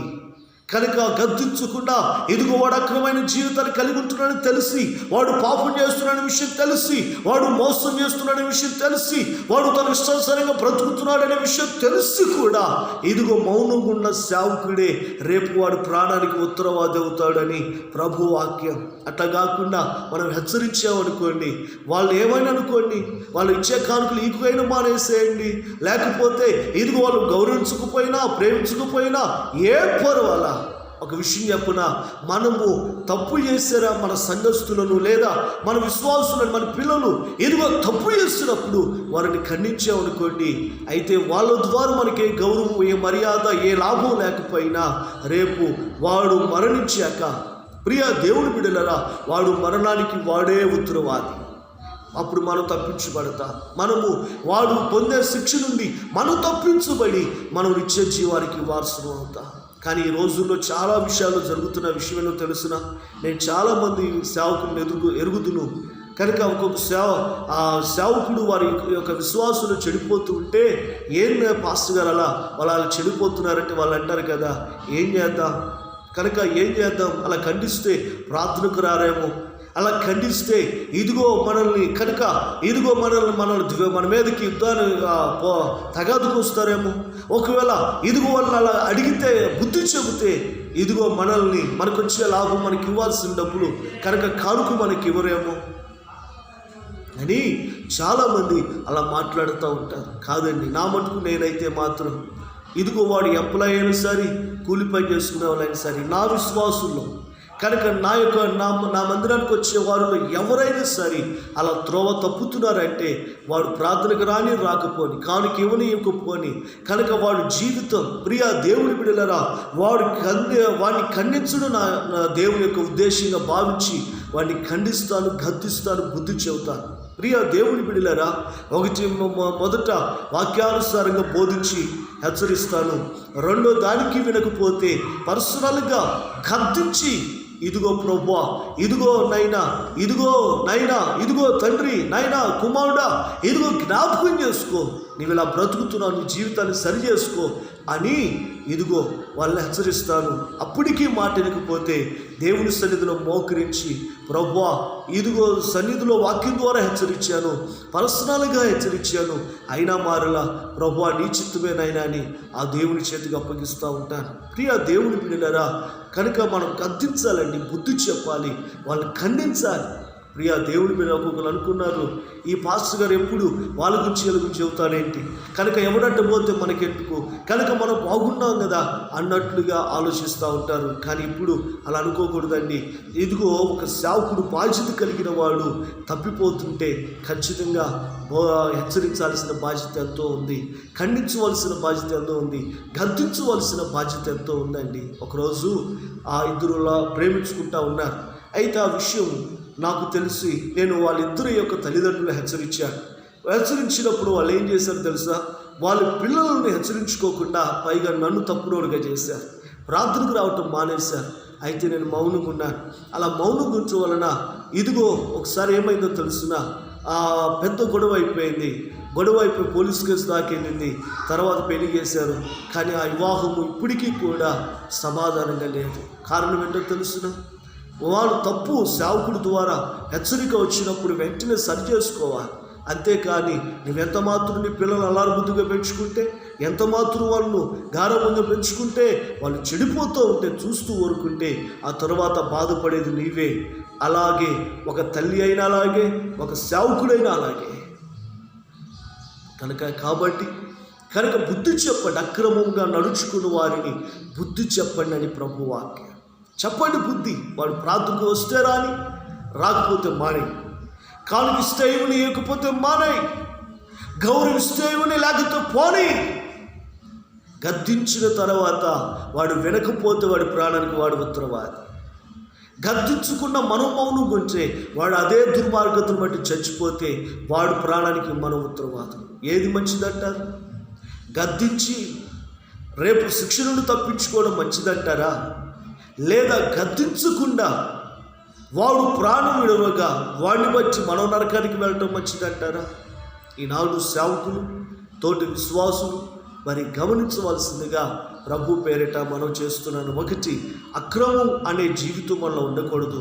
కనుక గద్దించకుండా ఇదిగో వాడు అక్రమైన జీవితాన్ని కలిగి ఉంటున్నాడని తెలిసి, వాడు పాపం చేస్తున్నాడనే విషయం తెలిసి, వాడు మోసం చేస్తున్నాడనే విషయం తెలిసి, వాడు తన ఇష్టానుసారంగా బ్రతుకుతున్నాడనే విషయం తెలిసి కూడా ఇదిగో మౌనంగా ఉన్న సేవకుడే రేపు వాడు ప్రాణానికి ఉత్తరవాది అవుతాడని ప్రభు వాక్యం. అట్లా కాకుండా మనం హెచ్చరించామనుకోండి, వాళ్ళు ఏమైనా అనుకోండి, వాళ్ళు ఇచ్చే కానుకలు ఈకువైనా మానేసేయండి, లేకపోతే ఇదిగో వాళ్ళు గౌరవించకపోయినా ప్రేమించకపోయినా ఏ పర్వాలా. ఒక విషయం చెప్పునా, మనము తప్పు చేసారా మన సంఘస్థులను లేదా మన విశ్వాసులను, మన పిల్లలు ఇదిగో తప్పు చేస్తున్నప్పుడు వారిని ఖండించామనుకోండి, అయితే వాళ్ళ ద్వారా మనకే గౌరవం, ఏ మర్యాద, ఏ లాభం లేకపోయినా రేపు వాడు మరణించాక, ప్రియ దేవుని బిడ్డలారా, వాడు మరణానికి వాడే ఉత్తరవాది. అప్పుడు మనం తప్పించబడతా, వాడు పొందే శిక్ష నుండి మనం తప్పించబడి మనం నిత్య జీవానికి వారసులు అవుతా. కానీ ఈ రోజుల్లో చాలా విషయాలు జరుగుతున్న విషయం ఏంటో తెలుసునా? నేను చాలామంది సేవకులను ఎరుగుదును. కనుక ఒక్కొక్క సేవకుడు వారి యొక్క విశ్వాసులు చెడిపోతూ ఉంటే, ఏం పాస్టర్ గారు వాళ్ళు చెడిపోతున్నారంటే వాళ్ళు అంటారు కదా, ఏం చేద్దాం? కనుక ఏం చేద్దాం? అలా ఖండిస్తే ప్రార్థనకు రారేమో, అలా ఖండిస్తే ఇదిగో మనల్ని కనుక ఇదిగో మనల్ని మన మీదకి యుద్ధాన్ని తగాదుకు వస్తారేమో. ఒకవేళ ఇదిగో వాళ్ళని అలా అడిగితే, బుద్ధి చెబితే ఇదిగో మనకు వచ్చే లాభం, మనకి ఇవ్వాల్సిన డబ్బులు కనుక కానుక మనకి ఇవ్వరేమో అని చాలామంది అలా మాట్లాడుతూ ఉంటారు. కాదండి, నా మటుకు నేనైతే మాత్రం ఇదిగో వాడు ఎంప్లాయ్ అయినా సరే, కూలి పని చేసుకునే వాళ్ళైనా సరే, నా విశ్వాసుల్లో కనుక నా మందిరానికి వచ్చే వారిలో ఎవరైనా సరే అలా త్రోవ తప్పుతున్నారంటే, వాడు ప్రార్థనకు రాకపోని, కానుక ఇవ్వకపోని, కనుక వాడు జీవితం, ప్రియ దేవుని బిడ్డలారా, వాడిని ఖండించడం నా దేవుని యొక్క ఉద్దేశంగా భావించి వాడిని ఖండిస్తాను, గద్దిస్తాను, బుద్ధి చెబుతాను. ప్రియ దేవుని బిడ్డలారా, మొదట వాక్యానుసారంగా బోధించి హెచ్చరిస్తాను. రెండో దానికి వినకపోతే పర్సనల్గా గద్దించి, ఇదిగో ప్రభువా, ఇదిగో నైనా, ఇదిగో తండ్రి, నైనా కుమారుడా, ఇదిగో జ్ఞాపకం చేసుకో, నీవు ఇలా బ్రతుకుతున్నావు, నీ జీవితాన్ని సరి చేసుకో అని ఇదిగో వాళ్ళని హెచ్చరిస్తాను. అప్పటికీ మాట వినకపోతే దేవుని సన్నిధిలో మోకరించి, ప్రభువా ఇదిగో సన్నిధిలో వాక్యం ద్వారా హెచ్చరించాను, పర్సనల్గా హెచ్చరించాను, అయినా మారలా, ప్రభువా నీ చిత్తమేనైనా అని ఆ దేవుని చేతికి అప్పగిస్తూ ఉంటాను. ప్రియ దేవుని బిడ్డలారా, కనుక మనం గద్దించాలండి, బుద్ధి చెప్పాలి, వాళ్ళని ఖండించాలి. ప్రియ దేవుని మీద ఒక్కొక్కరు అనుకున్నారు, ఈ పాస్టర్ గారు ఎప్పుడు వాళ్ళ గురించి చెబుతాడేంటి, కనుక ఎవడంటే పోతే మనకెందుకు, కనుక మనం బాగున్నాం కదా అన్నట్లుగా ఆలోచిస్తూ ఉంటారు. కానీ ఇప్పుడు అలా అనుకోకూడదండి. ఇదిగో ఒక సేవకుడు బాధ్యత కలిగిన వాడు తప్పిపోతుంటే ఖచ్చితంగా హెచ్చరించాల్సిన బాధ్యత ఎంతో ఉంది, ఖండించవలసిన బాధ్యత ఎంతో ఉంది, గద్దించవలసిన బాధ్యత ఎంతో ఉందండి. ఒకరోజు ఆ ఇద్దరులా ప్రేమించుకుంటూ ఉన్నారు. అయితే ఆ విషయం నాకు తెలిసి నేను వాళ్ళిద్దరి యొక్క తల్లిదండ్రులు హెచ్చరించినప్పుడు వాళ్ళు ఏం చేశారు తెలుసా? వాళ్ళ పిల్లలను హెచ్చరించుకోకుండా పైగా నన్ను తప్పుడోడుగా చేశారు, ప్రార్థనకు రావటం మానేశారు. అయితే నేను మౌనంగా ఉన్నాను. అలా మౌనం గురించి వలన ఇదిగో ఒకసారి ఏమైందో తెలుసునా, పెద్ద గొడవ అయిపోయి పోలీస్ కేసు దాకెళ్ళింది. తర్వాత పెళ్లి చేశారు. కానీ ఆ వివాహము ఇప్పటికీ కూడా సమాధానంగా లేదు. కారణం ఏంటో తెలుసునా? వాడు తప్పు సేవకుడి ద్వారా హెచ్చరిక వచ్చినప్పుడు వెంటనే సరి చేసుకోవాలి. అంతేకాని నువ్వెంత మాత్రం నీ పిల్లలు అల్లారుబుద్ధిగా పెంచుకుంటే, ఎంత మాత్రం వాళ్ళను గారవంగా పెంచుకుంటే, వాళ్ళు చెడిపోతూ ఉంటే చూస్తూ ఊరుకుంటే ఆ తర్వాత బాధపడేది నీవే. అలాగే ఒక తల్లి అయినా అలాగే, ఒక సేవకుడైనా అలాగే. కనుక బుద్ధి చెప్పండి, అక్రమంగా నడుచుకున్న వారిని బుద్ధి చెప్పండి అని ప్రభు వాక్యం. చెప్పండి బుద్ధి. వాడు ప్రార్థనకు వస్తే రాని, రాకపోతే మానేయి, కానుకిస్తే ఇవ్వని, ఇవ్వకపోతే మానేయి, గౌరవిస్తే ఇవ్వని, లేకపోతే పోనీ. గద్దించిన తర్వాత వాడు వినకపోతే వాడి ప్రాణానికి వాడు ఉత్తరవాది. గద్దించకుండా మనం మౌనం ఉంటే వాడు అదే దుర్మార్గతను బట్టి చచ్చిపోతే వాడు ప్రాణానికి మనం ఉత్తరవాదం. ఏది మంచిదంటారు? గద్దించి రేపు శిక్ష నుండి తప్పించుకోవడం మంచిదంటారా, లేదా గద్దించకుండా వాడు ప్రాణం విడవగా వాడిని బట్టి మనం నరకానికి వెళ్ళటం మంచిదంటారా? ఈనాడు సేవకులు, తోటి విశ్వాసులు మరి గమనించవలసిందిగా ప్రభు పేరిట మనం చేస్తున్నాను. ఒకటి, అక్రమం అనే జీవితం వల్ల ఉండకూడదు.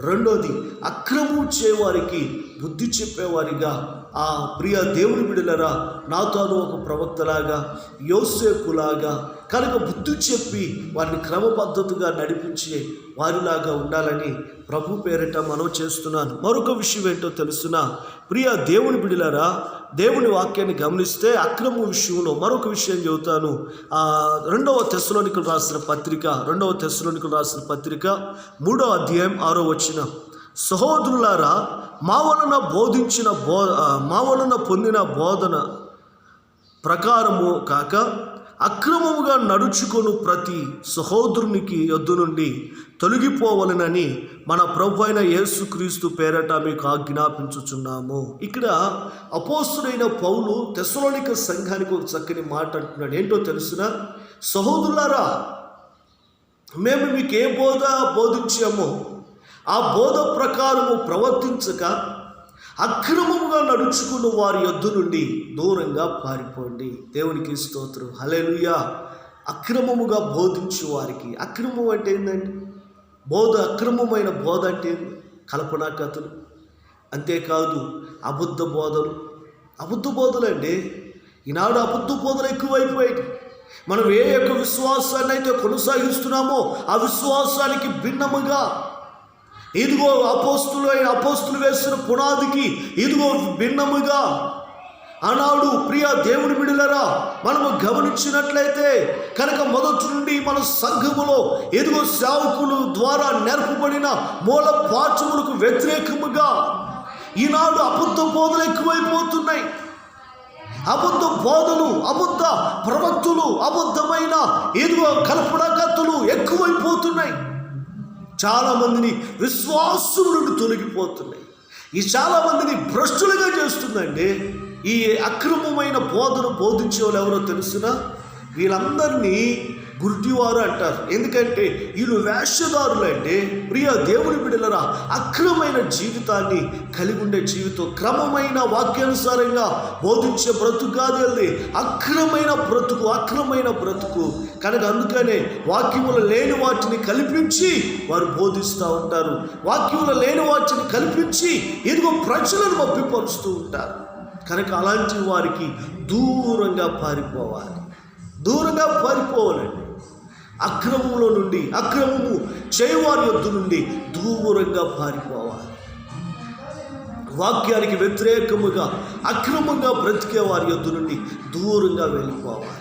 రెండోది, అక్రమం చేయవారికి బుద్ధి చెప్పేవారిగా ఆ ప్రియ దేవుని బిడ్డలారా, నాతోను ఒక ప్రవక్తలాగా, యోసేపులాగా కనుక బుద్ధి చెప్పి వారిని క్రమపద్ధతిగా నడిపించే వారిలాగా ఉండాలని ప్రభు పేరిట మనం చేస్తున్నాను. మరొక విషయం ఏంటో తెలుసున ప్రియ దేవుని బిడ్డలారా, దేవుని వాక్యాన్ని గమనిస్తే అక్రమ విషయంలో మరొక విషయం చెబుతాను. 2వ తెస్సలోనికలు రాసిన పత్రిక 3వ అధ్యాయం 6వ వచనం, సహోదరులారా, మా వలన పొందిన బోధన ప్రకారము కాక అక్రమముగా నడుచుకొను ప్రతి సహోదరునికి యొద్ద నుండి తొలగిపోవలనని మన ప్రభు అయిన యేసుక్రీస్తు పేరట మీకు ఆజ్ఞాపించుచున్నాము. ఇక్కడ అపోస్తుడైన పౌలు తెస్సలోనిక సంఘానికి ఒక చక్కని మాట అంటున్నాడు. ఏంటో తెలుసునా? సహోదరులారా, మేము మీకు ఏ బోధ బోధించామో ఆ బోధ ప్రకారము ప్రవర్తించక అక్రమముగా నడుచుకున్న వారి యొద్ద నుండి దూరంగా పారిపోండి. దేవునికి స్తోత్రం, హల్లెలూయా. అక్రమముగా బోధించు వారికి, అక్రమం అంటే ఏంటండి? అక్రమమైన బోధ అంటే కల్పనా కథలు, అంతేకాదు అబద్ధ బోధలు అండి. ఈనాడు అబద్ధ బోధలు ఎక్కువైపోయాయి. మనం ఏ యొక్క విశ్వాసాన్ని అయితే కొనసాగిస్తున్నామో ఆ విశ్వాసానికి భిన్నముగా ఇదిగో అపోస్తులు వేసిన పునాదికి ఇదిగో భిన్నముగా ఆనాడు ప్రియ దేవుని బిడ్డలారా మనము గమనించినట్లయితే కనుక మొదటి నుండి మన సంఘములో ఇదిగో సేవకులు ద్వారా నేర్పబడిన మూల పాఠములకు వ్యతిరేకముగా ఈనాడు అబద్ధ బోధలు ఎక్కువైపోతున్నాయి. అబద్ధ బోధలు, అబద్ధ ప్రవక్తులు, అబద్ధమైన ఇదిగో కల్పనా కథలు ఎక్కువైపోతున్నాయి. చాలామందిని విశ్వాసం నుండి తొలగిపోతున్నాయి. ఈ చాలామందిని భ్రష్టులుగా చేస్తుందండి. ఈ అక్రమమైన బోధను బోధించే వాళ్ళు ఎవరో తెలుసునా? వీళ్ళందరినీ గుడ్డివారు అంటారు. ఎందుకంటే వీళ్ళు వేషధారులు. అంటే ప్రియ దేవుని బిడ్డలరా, అక్రమైన జీవితాన్ని కలిగి ఉండే జీవితం, క్రమమైన వాక్యానుసారంగా బోధించే బ్రతుకు కాదు వెళ్ళి అక్రమైన బ్రతుకు కనుక అందుకనే వాక్యములు లేని వాటిని కల్పించి వారు బోధిస్తూ ఉంటారు. వాక్యములు లేని వాటిని కల్పించి ఇదిగో ప్రజలను మభ్యపరుస్తూ ఉంటారు. కనుక అలాంటి వారికి దూరంగా పారిపోవాలండి. అక్రమంలో నుండి, అక్రమము చేయవారి యొద్ద నుండి దూరంగా పారిపోవాలి. వాక్యానికి వ్యతిరేకముగా అక్రమంగా బ్రతికే వారి యొద్ద నుండి దూరంగా వెళ్ళిపోవాలి.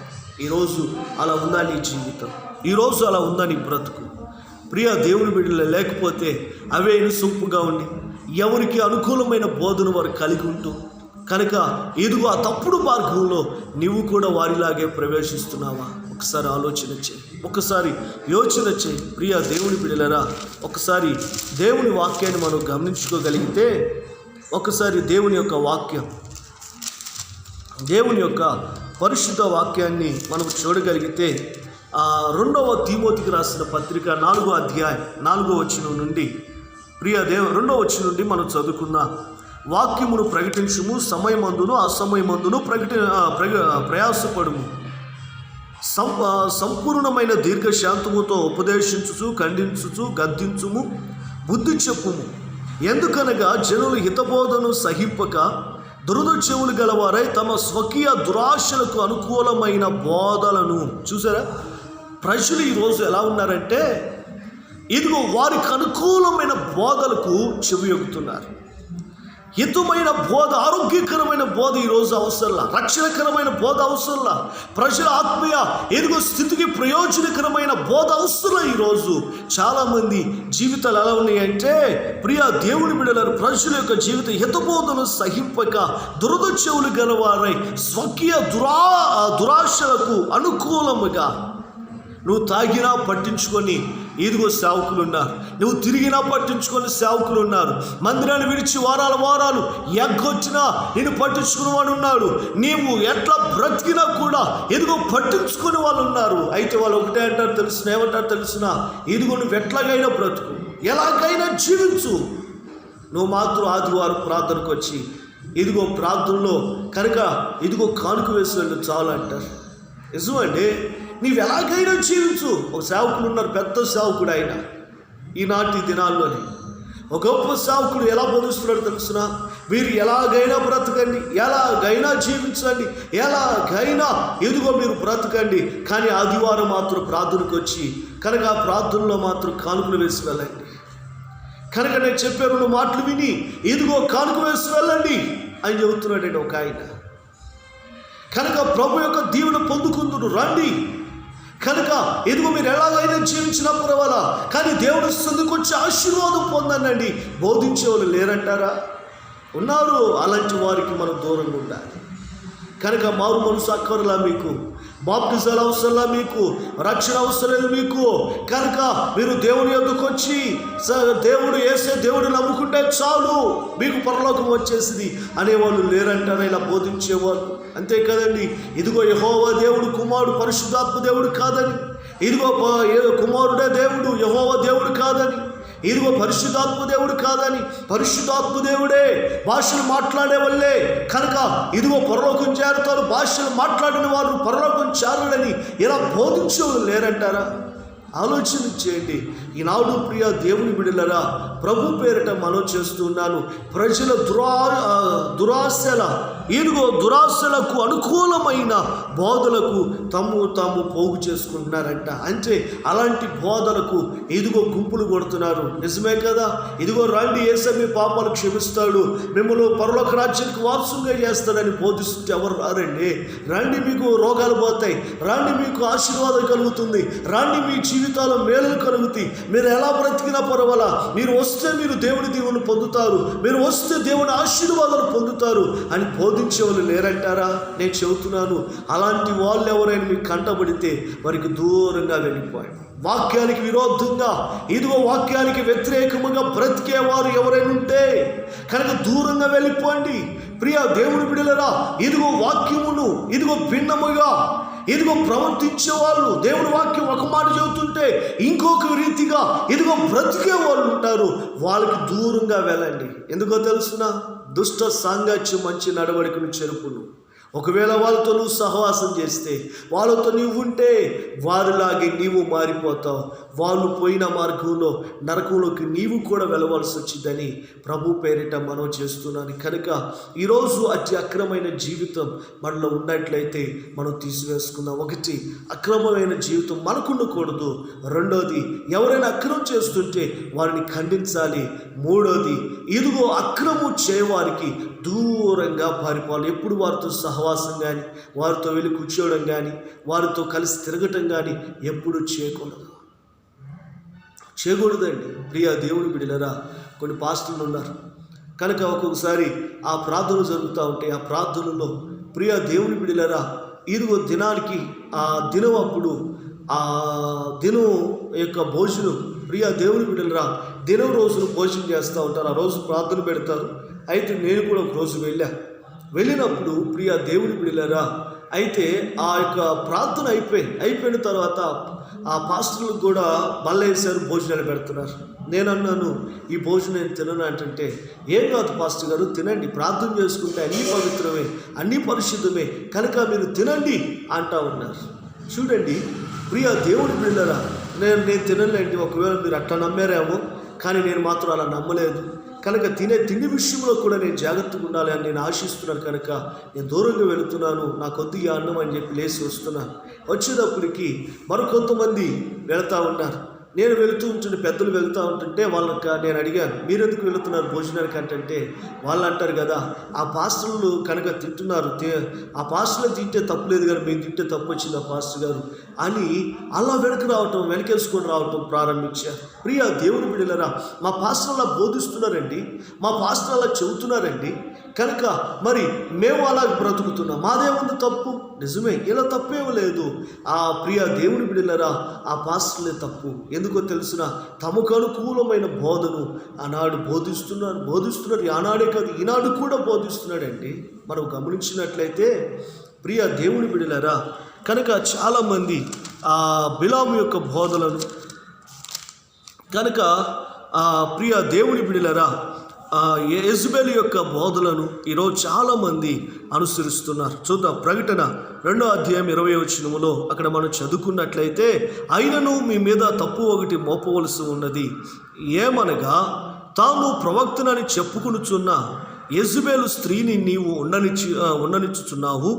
ఈరోజు అలా ఉందా నీ జీవితం? ఈరోజు అలా ఉందా నీ బ్రతుకు? ప్రియ దేవుని బిడ్డలు లేకపోతే అవే సొంపుగా ఉండి ఎవరికి అనుకూలమైన బోధన వారు కలిగి ఉంటూ కనుక ఇదిగో ఆ తప్పుడు మార్గంలో నీవు కూడా వారిలాగే ప్రవేశిస్తున్నావా? ఒకసారి ఆలోచన చేయి, ఒకసారి యోచన చేయి. ప్రియ దేవుని బిడ్డలారా, ఒకసారి దేవుని వాక్యాన్ని మనం గమనించుకోగలిగితే, ఒకసారి దేవుని యొక్క పరిశుద్ధ వాక్యాన్ని మనం చూడగలిగితే 2వ తీమోతికి రాసిన పత్రిక 4వ అధ్యాయం 4వ వచనం నుండి 2వ వచనం నుండి మనం చదువుకున్న వాక్యమును ప్రకటించుము, సమయమందును అసమయమందును ప్రయాసపడుము, సంపూర్ణమైన దీర్ఘశాంతముతో ఉపదేశించుచు, ఖండించుచు, గద్దించుము, బుద్ధి చెప్పుము. ఎందుకనగా జనులు హితబోధను సహింపక దురద చెవులు గలవారై తమ స్వకీయ దురాశలకు అనుకూలమైన బోధలను. చూసారా, ప్రజలు ఈరోజు ఎలా ఉన్నారంటే ఇదిగో వారికి అనుకూలమైన బోధలకు చెవియొగ్గుతున్నారు. హితమైన బోధ, ఆరోగ్యకరమైన బోధ ఈరోజు అవసరంలా, రక్షణకరమైన బోధ అవసరంలా, ప్రజల ఆత్మీయ ఎదుగు స్థితికి ప్రయోజనకరమైన బోధ అవసరం. ఈరోజు చాలామంది జీవితాలు ఎలా ఉన్నాయంటే ప్రియ దేవుని బిడ్డలారు, ప్రజల యొక్క జీవిత హితబోధను సహింపక దురద చెవులు గలవారై స్వకీయ దురాశలకు అనుకూలముగా నువ్వు తాగినా పట్టించుకొని ఇదిగో సేవకులు ఉన్నారు. నువ్వు తిరిగినా పట్టించుకొని సేవకులు ఉన్నారు. మందిరాన్ని విడిచి వారాలు ఎగ్గొచ్చినా నేను పట్టించుకుని వాడు ఉన్నాడు. నీవు ఎట్లా బ్రతికినా కూడా ఇదిగో పట్టించుకుని వాళ్ళు ఉన్నారు. అయితే వాళ్ళు ఒకటే అంటారు తెలుసునా, ఏమంటారు తెలుసునా, ఇదిగో నువ్వు ఎట్లాగైనా బ్రతుకు, ఎలాగైనా జీవించు, నువ్వు మాత్రం ఆదివారం ప్రార్థనకు వచ్చి ఇదిగో ప్రార్థనలో కనుక ఇదిగో కానుక వేసి వెళ్ళు చాలు అంటారు. నిజమండి, నీవు ఎలాగైనా జీవించు. ఒక సేవకుడు ఉన్నారు, పెద్ద సేవకుడు ఆయన. ఈనాటి దినాల్లోనే ఒక గొప్ప సేవకుడు ఎలా బోధిస్తున్నాడు తెలుసునా, మీరు ఎలాగైనా బ్రతకండి, ఎలాగైనా జీవించండి, ఎలాగైనా ఇదిగో మీరు బ్రతకండి, కానీ ఆదివారం మాత్రం ప్రార్థనకు వచ్చి కనుక ఆ ప్రార్థనలో మాత్రం కానుకలు వేసి వెళ్ళండి. కనుక నేను చెప్పే 2 మాటలు విని ఇదిగో కానుక వేసి వెళ్ళండి అని చెబుతున్నాడండి ఒక ఆయన. కనుక ప్రభు యొక్క దీవెన పొందుకుందురు రండి. కనుక ఇదిగో మీరు ఎలాగైనా జీవించినా పర్వాలా, కానీ దేవుడు సందుకు వచ్చి ఆశీర్వాదం పొందండి. బోధించేవాళ్ళు లేరంటారా? ఉన్నారు. అలాంటి వారికి మనం దూరంగా ఉండాలి. కనుక మారు మనసు అక్కర్లా, మీకు బాప్టిజాలు అవసరంలా, మీకు రక్షణ అవసరం లేదు మీకు. కనుక మీరు దేవుని యొద్దకు వచ్చి దేవుడు యేసే దేవుడు నమ్ముకుంటే చాలు, మీకు పరలోకం వచ్చేసింది అనేవాళ్ళు లేరంటారా ఇలా బోధించేవాళ్ళు? అంతే కదండి. ఇదిగో యెహోవా దేవుడు కుమారుడు పరిశుద్ధాత్మ దేవుడు కాదని, ఇదిగో కుమారుడే దేవుడు యెహోవా దేవుడు కాదని, ఇదిగో పరిశుద్ధాత్మ దేవుడు కాదని, పరిశుద్ధాత్మ దేవుడే భాషలు మాట్లాడే వాళ్ళే కనుక ఇదిగో పరలోకం చేరుతారు, భాషలు మాట్లాడిన వారు పరలోకం చేరడని ఇలా బోధించేవాళ్ళు లేరంటారా? ఆలోచన చేయండి. ఈనాడు ప్రియ దేవుని బిడ్డలారా, ప్రభు పేరిట మనం చేస్తున్నాను. ప్రజల దురాశలకు అనుకూలమైన బోధలకు తాము పోగు చేసుకుంటున్నారంట. అంటే అలాంటి బోధలకు ఇదిగో గుంపులు కొడుతున్నారు. నిజమే కదా. ఇదిగో రండి, యేసు మీ పాపాలు క్షమిస్తాడు, మిమ్మల్ని పరలోక రాజ్యానికి వారసుగా చేస్తాడని బోధిస్తుంటే ఎవరు రారండి. రండి, మీకు రోగాలు పోతాయి, రండి, మీకు ఆశీర్వాదం కలుగుతుంది, రండి, మీ జీవితాల్లో మేలు కలుగుతాయి, మీరు ఎలా బ్రతికినా పర్వాలా, మీరు వస్తే మీరు దేవుని దీవెనలు పొందుతారు, మీరు వస్తే దేవుని ఆశీర్వాదాలు పొందుతారు అని బోధించే వాళ్ళు లేరంటారా? నేను చెబుతున్నాను, అలాంటి వాళ్ళు ఎవరైనా మీకు కంటబడితే వారికి దూరంగా వెళ్ళిపోయి, వాక్యానికి విరోధంగా ఇదిగో వాక్యానికి వ్యతిరేకముగా బ్రతికేవారు ఎవరైనా ఉంటే కనుక దూరంగా వెళ్ళిపోండి. ప్రియ దేవుని బిడ్డలారా, ఇదిగో వాక్యమును ఇదిగో భిన్నముగా ఇదిగో ప్రవర్తించే వాళ్ళు, దేవుని వాక్యం ఒక మాట చెబుతుంటే ఇంకొక రీతిగా ఇదిగో బ్రతికే వాళ్ళు ఉంటారు. వాళ్ళకి దూరంగా వెళ్ళండి. ఎందుకో తెలుసునా, దుష్ట సాంగత్యం మంచి నడవడికను చెరుపును. ఒకవేళ వాళ్ళతో నువ్వు సహవాసం చేస్తే, వాళ్ళతో నీవు ఉంటే వారిలాగే నీవు మారిపోతావు. వాళ్ళు పోయిన మార్గంలో నరకంలోకి నీవు కూడా వెళ్ళవలసి వచ్చిందని ప్రభు పేరిట మనం చేస్తున్నాను. కనుక ఈరోజు అతి అక్రమమైన జీవితం మనలో ఉన్నట్లయితే మనం తీసివేసుకుందాం. 1, అక్రమమైన జీవితం మనకు ఉండకూడదు. 2, ఎవరైనా అక్రమం చేస్తుంటే వారిని ఖండించాలి. 3, ఇదిగో అక్రమం చేయవారికి దూరంగా పారిపోవాలి. ఎప్పుడు వారితో సహవాసం కానీ, వారితో వెళ్ళి కూర్చోవడం కానీ, వారితో కలిసి తిరగటం కానీ ఎప్పుడు చేయకూడదండి. ప్రియ దేవుని బిడ్డలారా, కొన్ని పాస్టర్లు ఉన్నారు కనుక ఒక్కొక్కసారి ఆ ప్రార్థనలు జరుగుతూ ఉంటాయి. ఆ ప్రార్థనలో ప్రియ దేవుని బిడ్డలారా, ఇదిగో దినానికి ఆ దినం అప్పుడు ఆ దినం యొక్క భోజనం, ప్రియ దేవుని బిడ్డలారా, దినం రోజును భోజనం చేస్తూ ఉంటారు. ఆ రోజు ప్రార్థన పెడతారు. అయితే నేను కూడా ఒక రోజు వెళ్ళినప్పుడు ప్రియ దేవుని బిడ్డలారా, అయితే ఆ యొక్క ప్రార్థన అయిపోయిన తర్వాత ఆ పాస్టర్లకు కూడా బల్లేసారు, భోజనాలు పెడుతున్నారు. నేను అన్నాను, ఈ భోజనం నేను తినను అంటే, ఏం కాదు పాస్టర్ గారు, తినండి, ప్రార్థన చేసుకుంటే అన్నీ పవిత్రమే, అన్నీ పరిశుద్ధమే, కనుక మీరు తినండి అంటా ఉన్నారు. చూడండి ప్రియ దేవుని బిడ్డలారా, నేను తినలేండి. ఒకవేళ మీరు అట్లా నమ్మారేమో, కానీ నేను మాత్రం అలా నమ్మలేదు. కనుక తిండి విషయంలో కూడా నేను జాగ్రత్తగా ఉండాలి అని నేను ఆశిస్తున్నాను. కనుక నేను దూరంగా వెళుతున్నాను, నా కొద్దిగా అన్నం అని చెప్పి లేచి వస్తున్నాను. వచ్చేటప్పటికి మరికొంతమంది వెళుతూ ఉన్నారు. నేను వెళుతూ ఉంటుంటే, పెద్దలు వెళుతూ ఉంటుంటే వాళ్ళకి నేను అడిగాను, మీరు ఎందుకు వెళుతున్నారు భోజనానికి అంటే, వాళ్ళు అంటారు కదా, ఆ పాస్టర్లు కనుక తింటున్నారు, ఆ పాస్టర్లు తింటే తప్పులేదు కానీ మేము తింటే తప్పు వచ్చింది ఆ పాస్టర్ గారు అని అలా వెనకేసుకొని రావటం ప్రారంభించారు. ప్రియ దేవుని బిడ్డలారా, మా పాస్టర్ అలా బోధిస్తున్నారండి, మా పాస్టర్ అలా చెబుతున్నారండి, కనుక మరి మేము అలా బ్రతుకుతున్నాం, మాదేముంది తప్పు? నిజమే, ఇలా తప్పేమీ లేదు. ఆ ప్రియ దేవుని బిడ్డలారా, ఆ పాస్టర్లే తప్పు. ఎందుకో తెలుసిన, తమకు అనుకూలమైన బోధను ఆనాడు బోధిస్తున్నారు. ఆనాడే కాదు, ఈనాడు కూడా బోధిస్తున్నాడండి. మనం గమనించినట్లయితే ప్రియ దేవుని బిడ్డలారా, కనుక చాలామంది ఆ బిలాము యొక్క బోధలను, కనుక ప్రియ దేవుని బిడ్డలారా, యెజబెలు యొక్క బోధలను ఈరోజు చాలామంది అనుసరిస్తున్నారు. చూద్దాం, ప్రకటన 2వ అధ్యాయం 20వ వచనములో అక్కడ మనం చదువుకున్నట్లయితే, అయినను మీ మీద తప్పు ఒకటి మోపవలసి ఉన్నది, ఏమనగా తాను ప్రవక్తనని చెప్పుకొనుచున్న యెజబెలు స్త్రీని నీవు ఉండనిచ్చుచున్నావు.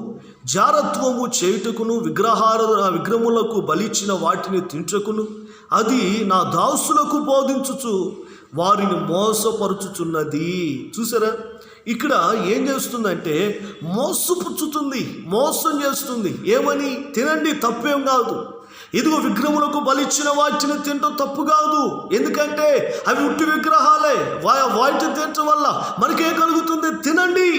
జారత్వము చేయుటకును విగ్రహములకు బలిచ్చిన వాటిని తింటకును అది నా దాసులకు బోధించుచు వారిని మోసపరుచుచున్నది. చూసారా, ఇక్కడ ఏం చేస్తుందంటే మోసపుచ్చుతుంది, మోసం చేస్తుంది. ఏమని? తినండి, తప్పేం కాదు. ఇదిగో విగ్రహములకు బలిచ్చిన వాటిని తినడం తప్పు కాదు. ఎందుకంటే అవి ఉట్టి విగ్రహాలే. వాటిని తినటం వల్ల మనకేం కలుగుతుంది? తినండి,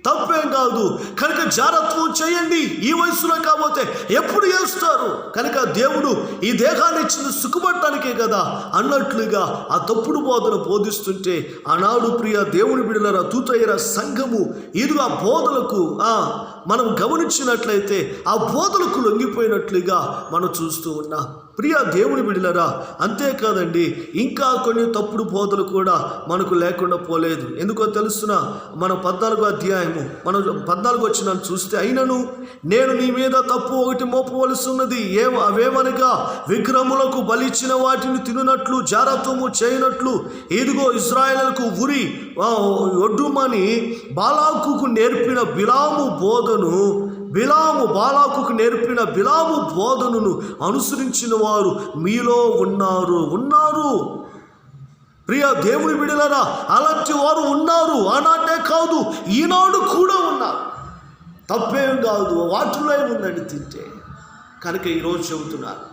తప్పేం కాదు. కనుక జాగ్రత్త చేయండి. ఈ వయసులో కాకపోతే ఎప్పుడు చేస్తారు? కనుక దేవుడు ఈ దేహాన్ని ఇచ్చింది సుఖపడటానికే కదా అన్నట్లుగా ఆ తప్పుడు బోధన బోధిస్తుంటే, ఆనాడు ప్రియ దేవుని బిడ్డలారా, తూతయ్యర సంఘము ఇదిగో ఆ బోధలకు మనం గమనించినట్లయితే ఆ బోధలకు లొంగిపోయినట్లుగా మనం చూస్తూ ఉన్నాం. ప్రియ దేవుని బిడ్డలారా, అంతేకాదండి, ఇంకా కొన్ని తప్పుడు బోధలు కూడా మనకు లేకుండా పోలేదు. ఎందుకో తెలుస్తున్నా, మన 14వ అధ్యాయము మనం 14 వచనాన్ని చూస్తే, అయినను నేను నీ మీద తప్పు ఒకటి మోపవలసి ఉన్నది, అవేమనగా విగ్రహములకు బలిచ్చిన వాటిని తినునట్లు జారత్వము చేయనట్లు ఇదిగో ఇశ్రాయేలుకు ఉరి ఒడ్డుమని బాలాకుకు నేర్పిన బాలాకుకు నేర్పిన బిలాము బోధనను అనుసరించిన వారు మీలో ఉన్నారు. ప్రియ దేవుని బిడ్డలారా, అలాంటి వారు ఉన్నారు. ఆనాడే కాదు, ఈనాడు కూడా ఉన్నారు. తప్పేం కాదు, వాటిలో ఏముందండి తింటే. కనుక ఈరోజు చెబుతున్నారు,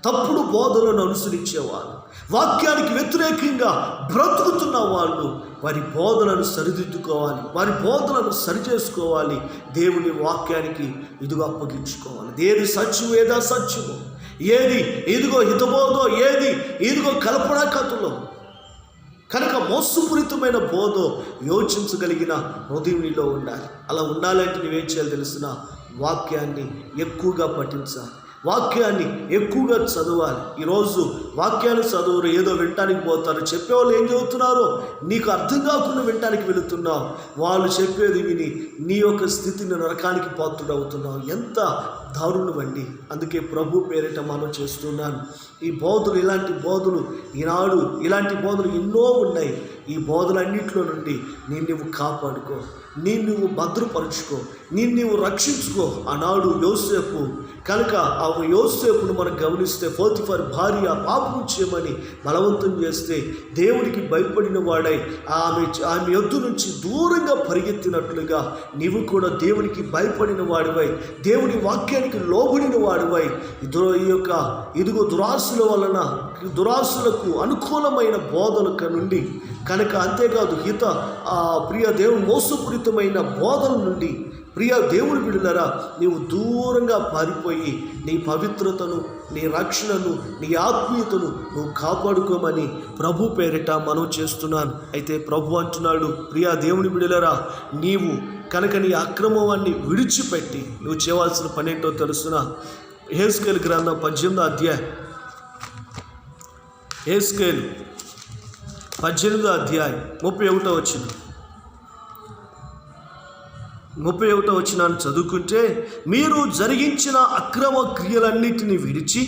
తప్పుడు బోధనలను అనుసరించేవాళ్ళు, వాక్యానికి వ్యతిరేకంగా బ్రతుకుతున్న వాళ్ళు వారి బోధనను సరిదిద్దుకోవాలి, వారి బోధనను సరిచేసుకోవాలి, దేవుని వాక్యానికి ఇదిగో అప్పగించుకోవాలి. ఏది సత్యము, ఏది అసత్యము, ఏది ఇదిగో హితబోధో, ఏది ఇదిగో కల్పనా కథలో. కనుక మోసపూరితమైన బోధ యోచించగలిగిన హృదయం నీలో ఉండాలి. అలా ఉండాలంటే నువ్వేం చేయాలి తెలిసిన? వాక్యాన్ని ఎక్కువగా పఠించాలి, వాక్యాన్ని ఎక్కువగా చదవాలి. ఈరోజు వాక్యాన్ని చదువురు, ఏదో వినటానికి పోతారు. చెప్పేవాళ్ళు ఏం చదువుతున్నారో నీకు అర్థం కాకుండా వినటానికి వెళుతున్నావు. వాళ్ళు చెప్పేది విని నీ యొక్క స్థితిని నరకానికి పాత్రుడవుతున్నావు. ఎంత దారుణమండి. అందుకే ప్రభు పేరిట మనం చేస్తున్నాను ఈ బోధలు. ఇలాంటి బోధలు ఈనాడు ఇలాంటి బోధలు ఎన్నో ఉన్నాయి. ఈ బోధలన్నింటిలో నుండి నువ్వు కాపాడుకో, నువ్వు భద్రపరుచుకో, నువ్వు రక్షించుకో. ఆనాడు యోసేపు, కనుక ఆ యోసేపును మనం గమనిస్తే పోతిఫర్ భార్య పాపం చేయమని బలవంతం చేస్తే దేవుడికి భయపడిన వాడై ఆమె యొద్ద నుంచి దూరంగా పరిగెత్తినట్లుగా నీవు కూడా దేవునికి భయపడిన వాడివై, దేవుని వాక్యానికి లోబడిన వాడివై ఇదిగో దురాశల వలన, దురాశలకు అనుకూలమైన బోధల నుండి, కనుక అంతేకాదు ప్రియ దేవుని మోసపూరితమైన బోధల నుండి ప్రియ దేవుని బిడ్డలారా, నీవు దూరంగా పారిపోయి నీ పవిత్రతను, నీ రక్షణను, నీ ఆత్మీయతను నువ్వు కాపాడుకోమని ప్రభు పేరిట మనం చేస్తున్నాను. అయితే ప్రభు అంటున్నాడు, ప్రియ దేవుని బిడ్డలారా, నీవు కనుక నీ అక్రమాన్ని విడిచిపెట్టి నువ్వు చేయవలసిన పని ఏంటో తెలుసునా? యెహెజ్కేలు గ్రంథం 18వ అధ్యాయం, యెహెజ్కేలు 18వ అధ్యాయం 31వ వచనం, 31వ వచనాన్ని చదువుకుంటే, మీరు జరిగించిన అక్రమ క్రియలన్నిటినీ విడిచి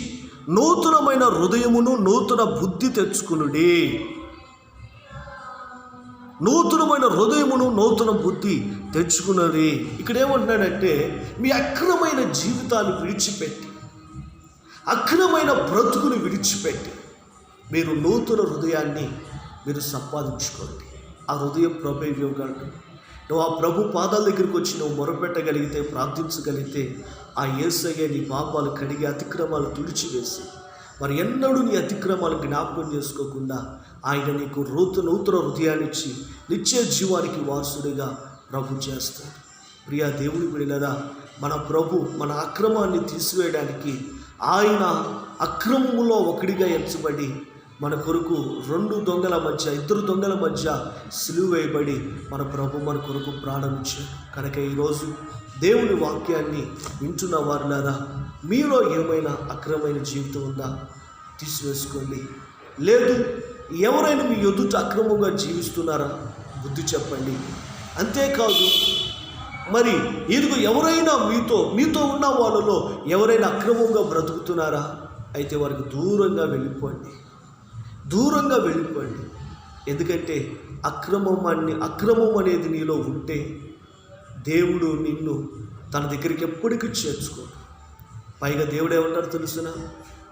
నూతనమైన హృదయమును నూతన బుద్ధి తెచ్చుకునుడి. నూతనమైన హృదయమును నూతన బుద్ధి తెచ్చుకున్నది. ఇక్కడ ఏమంటున్నాడంటే, మీ అక్రమైన జీవితాన్ని విడిచిపెట్టి, అక్రమైన బ్రతుకుని విడిచిపెట్టి మీరు నూతన హృదయాన్ని మీరు సంపాదించుకోండి. ఆ హృదయం ప్రభు ఇవ్వగలడు. నువ్వు ఆ ప్రభు పాదాల దగ్గరికి వచ్చి నువ్వు మొరపెట్టగలిగితే, ప్రార్థించగలిగితే, ఆ యేసయ్య నీ పాపాలు కడిగి అతిక్రమాలు తుడిచివేసి మరి ఎన్నడూ నీ అతిక్రమాలు జ్ఞాపకం చేసుకోకుండా ఆయన నీకు నూతన హృదయాన్ని ఇచ్చి నిత్య జీవానికి వారసుడిగా ప్రభు చేస్తాడు. ప్రియా దేవుని బిడ్డలారా, మన ప్రభు మన అక్రమాన్ని తీసివేయడానికి ఆయన అక్రమములో ఒకడిగా ఎంచబడి మన కొరకు ఇద్దరు దొంగల మధ్య సిలువ వేయబడి మన ప్రభు మన కొరకు ప్రాణం ఇచ్చాడు. కనుక ఈరోజు దేవుని వాక్యాన్ని వింటున్న వారులారా, మీలో ఏమైనా అక్రమమైన జీవితం ఉందా? తీసివేసుకోండి. లేదు, ఎవరైనా మీ ఎదుట అక్రమంగా జీవిస్తున్నారా? బుద్ధి చెప్పండి. అంతేకాదు, మరి ఇదిగో ఎవరైనా మీతో ఉన్న వాళ్ళలో ఎవరైనా అక్రమంగా బ్రతుకుతున్నారా? అయితే వారికి దూరంగా వెళ్ళిపోండి. ఎందుకంటే అక్రమం అనేది నీలో ఉంటే దేవుడు నిన్ను తన దగ్గరికి ఎప్పటికీ చేర్చుకోడు. పైగా దేవుడు ఏమంటారు తెలుసిన?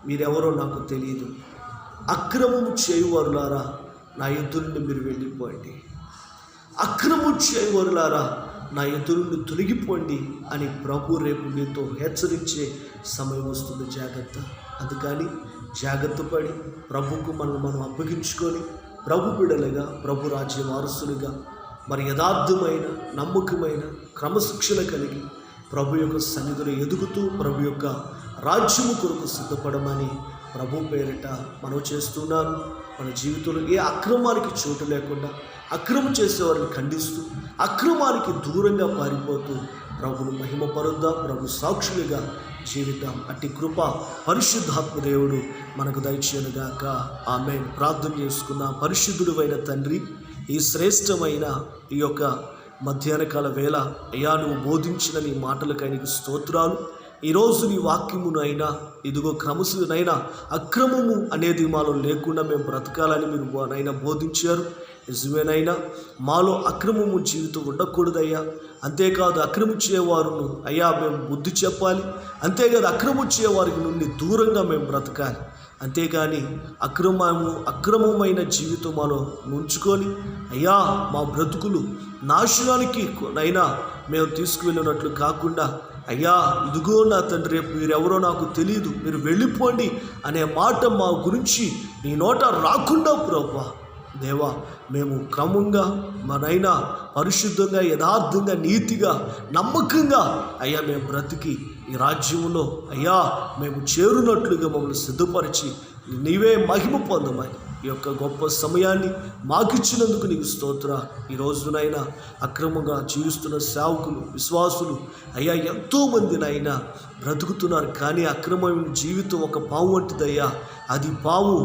మీరెవరో నాకు తెలియదు, అక్రమము చేయువారులారా నా ఎదురు నుండి మీరు వెళ్ళిపోండి, అక్రమం చేయువారులారా నా ఎదురు నుండి తొలగిపోండి అని ప్రభు రేపు నీతో హెచ్చరించే సమయం వస్తుంది. జాగ్రత్త. అందుకని జాగ్రత్త పడి ప్రభుకు మనం అప్పగించుకొని ప్రభు బిడ్డలుగా, ప్రభు రాజ్య వారసులుగా, మరి యథార్థమైన, నమ్మకమైన, క్రమశిక్షణ కలిగి ప్రభు యొక్క సన్నిధిలో ఎదుగుతూ ప్రభు యొక్క రాజ్యము కొరకు సిద్ధపడమని ప్రభు పేరిట మనం చేస్తున్నాను. మన జీవితంలో ఏ అక్రమానికి చోటు లేకుండా, అక్రమం చేసేవారిని ఖండిస్తూ, అక్రమానికి దూరంగా పారిపోతూ ప్రభును మహిమపరుద్దాం, ప్రభు సాక్షులుగా జీవితం. అట్టి కృప పరిశుద్ధాత్మ దేవుడు మనకు దయచేయనుగాక. ఆమేన్. ప్రార్థన చేసుకున్న పరిశుద్ధుడైన తండ్రి, ఈ శ్రేష్టమైన ఈ యొక్క మధ్యాహ్న కాల వేళ అయ్యా నువ్వు బోధించిన నీ మాటలకై నీకు స్తోత్రాలు. ఈరోజు నీ వాక్యమునైనా ఇదిగో క్రమశినైనా అక్రమము అనేది మాలో లేకుండా మేము బ్రతకాలని మీరు నైనా బోధించారు. నిజమేనైనా మాలో అక్రమము జీవితం ఉండకూడదయ్యా. అంతేకాదు అక్రమం చేయవారును అయ్యా మేము బుద్ధి చెప్పాలి. అంతేకాదు అక్రమం చేయవారికి నుండి దూరంగా మేము బ్రతకాలి. అంతేగాని అక్రమమైన జీవితం మాలో ఉంచుకొని అయ్యా మా బ్రతుకులు నాశనానికి నైనా మేము తీసుకువెళ్ళినట్లు కాకుండా అయ్యా ఇదిగో నా తండ్రి రేపు మీరెవరో నాకు తెలియదు, మీరు వెళ్ళిపోండి అనే మాట మా గురించి నీ నోట రాకుండా ప్రభువా దేవా, మేము క్రమంగా మనైనా పరిశుద్ధంగా, యథార్థంగా, నీతిగా, నమ్మకంగా అయ్యా మేము బ్రతికి ఈ రాజ్యంలో అయ్యా మేము చేరునట్లుగా మమ్మల్ని సిద్ధపరిచి నీవే మహిమ పొందమని ఈ యొక్క గొప్ప సమయాన్ని మాకిచ్చినందుకు నీకు స్తోత్ర. ఈ రోజునైనా అక్రమంగా జీవిస్తున్న సేవకులు, విశ్వాసులు అయ్యా ఎంతోమందినైనా బ్రతుకుతున్నారు. కానీ అక్రమమైన జీవితం ఒక పాము వంటిదయ్యా. అది పాము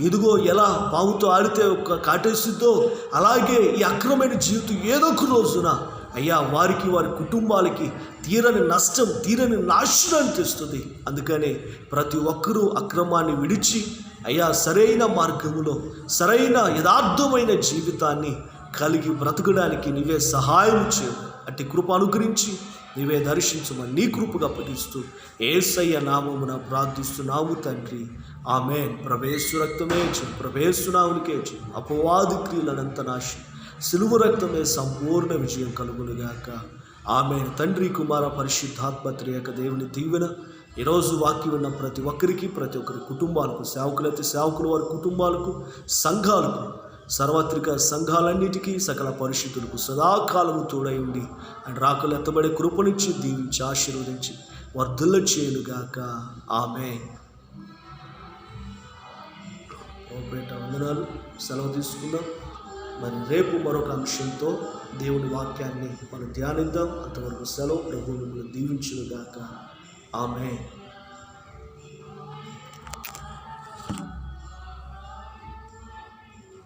ఇదిగో ఎలా పాముతో ఆడితే ఒక కాటేసిద్దో అలాగే ఈ అక్రమమైన జీవితం ఏదో ఒక రోజున అయ్యా వారికి, వారి కుటుంబాలకి తీరని నష్టం, తీరని నాశనాన్ని తెస్తుంది. అందుకనే ప్రతి ఒక్కరూ అక్రమాన్ని విడిచి అయ్యా సరైన మార్గంలో, సరైన యథార్థమైన జీవితాన్ని కలిగి బ్రతకడానికి నీవే సహాయం చేయు. అట్టి కృప అనుగ్రహించి నీవే దర్శించమని నీ కృపగా అప్పగిస్తూ యేసయ్య నామమున ప్రార్థిస్తున్నాము తండ్రి. ఆమేన్. ప్రభేసు రక్తమే ప్రభేసునామునికే అపవాది క్రియలనంత నాశి, సిలువ రక్తమే సంపూర్ణ విజయం కలుగునుగాక. ఆమేన్. తండ్రి, కుమార, పరిశుద్ధాత్మ త్రియక దేవుని దీవెన ఈరోజు వాక్యం ఉన్న ప్రతి ఒక్కరికి, ప్రతి ఒక్కరి కుటుంబాలకు, సేవకులైతే సేవకులు వారి కుటుంబాలకు, సంఘాలకు, సార్వత్రిక సంఘాలన్నిటికీ, సకల పరిశుద్ధులకు సదాకాలము తోడై ఉండి అండ్ రాకలు ఎత్తబడే కృపనిచ్చి దీవించి ఆశీర్వదించి వర్ధుల చేయనుగాక. ఆమేన్. వందనాలు. సెలవు తీసుకుందాం. మరి రేపు మరొక అంశంతో దేవుని వాక్యాన్ని మనం ధ్యానిద్దాం. అంతవరకు సెలవు. ప్రభు మిమ్మల్ని దీవించునుగాక. ఆమేన్.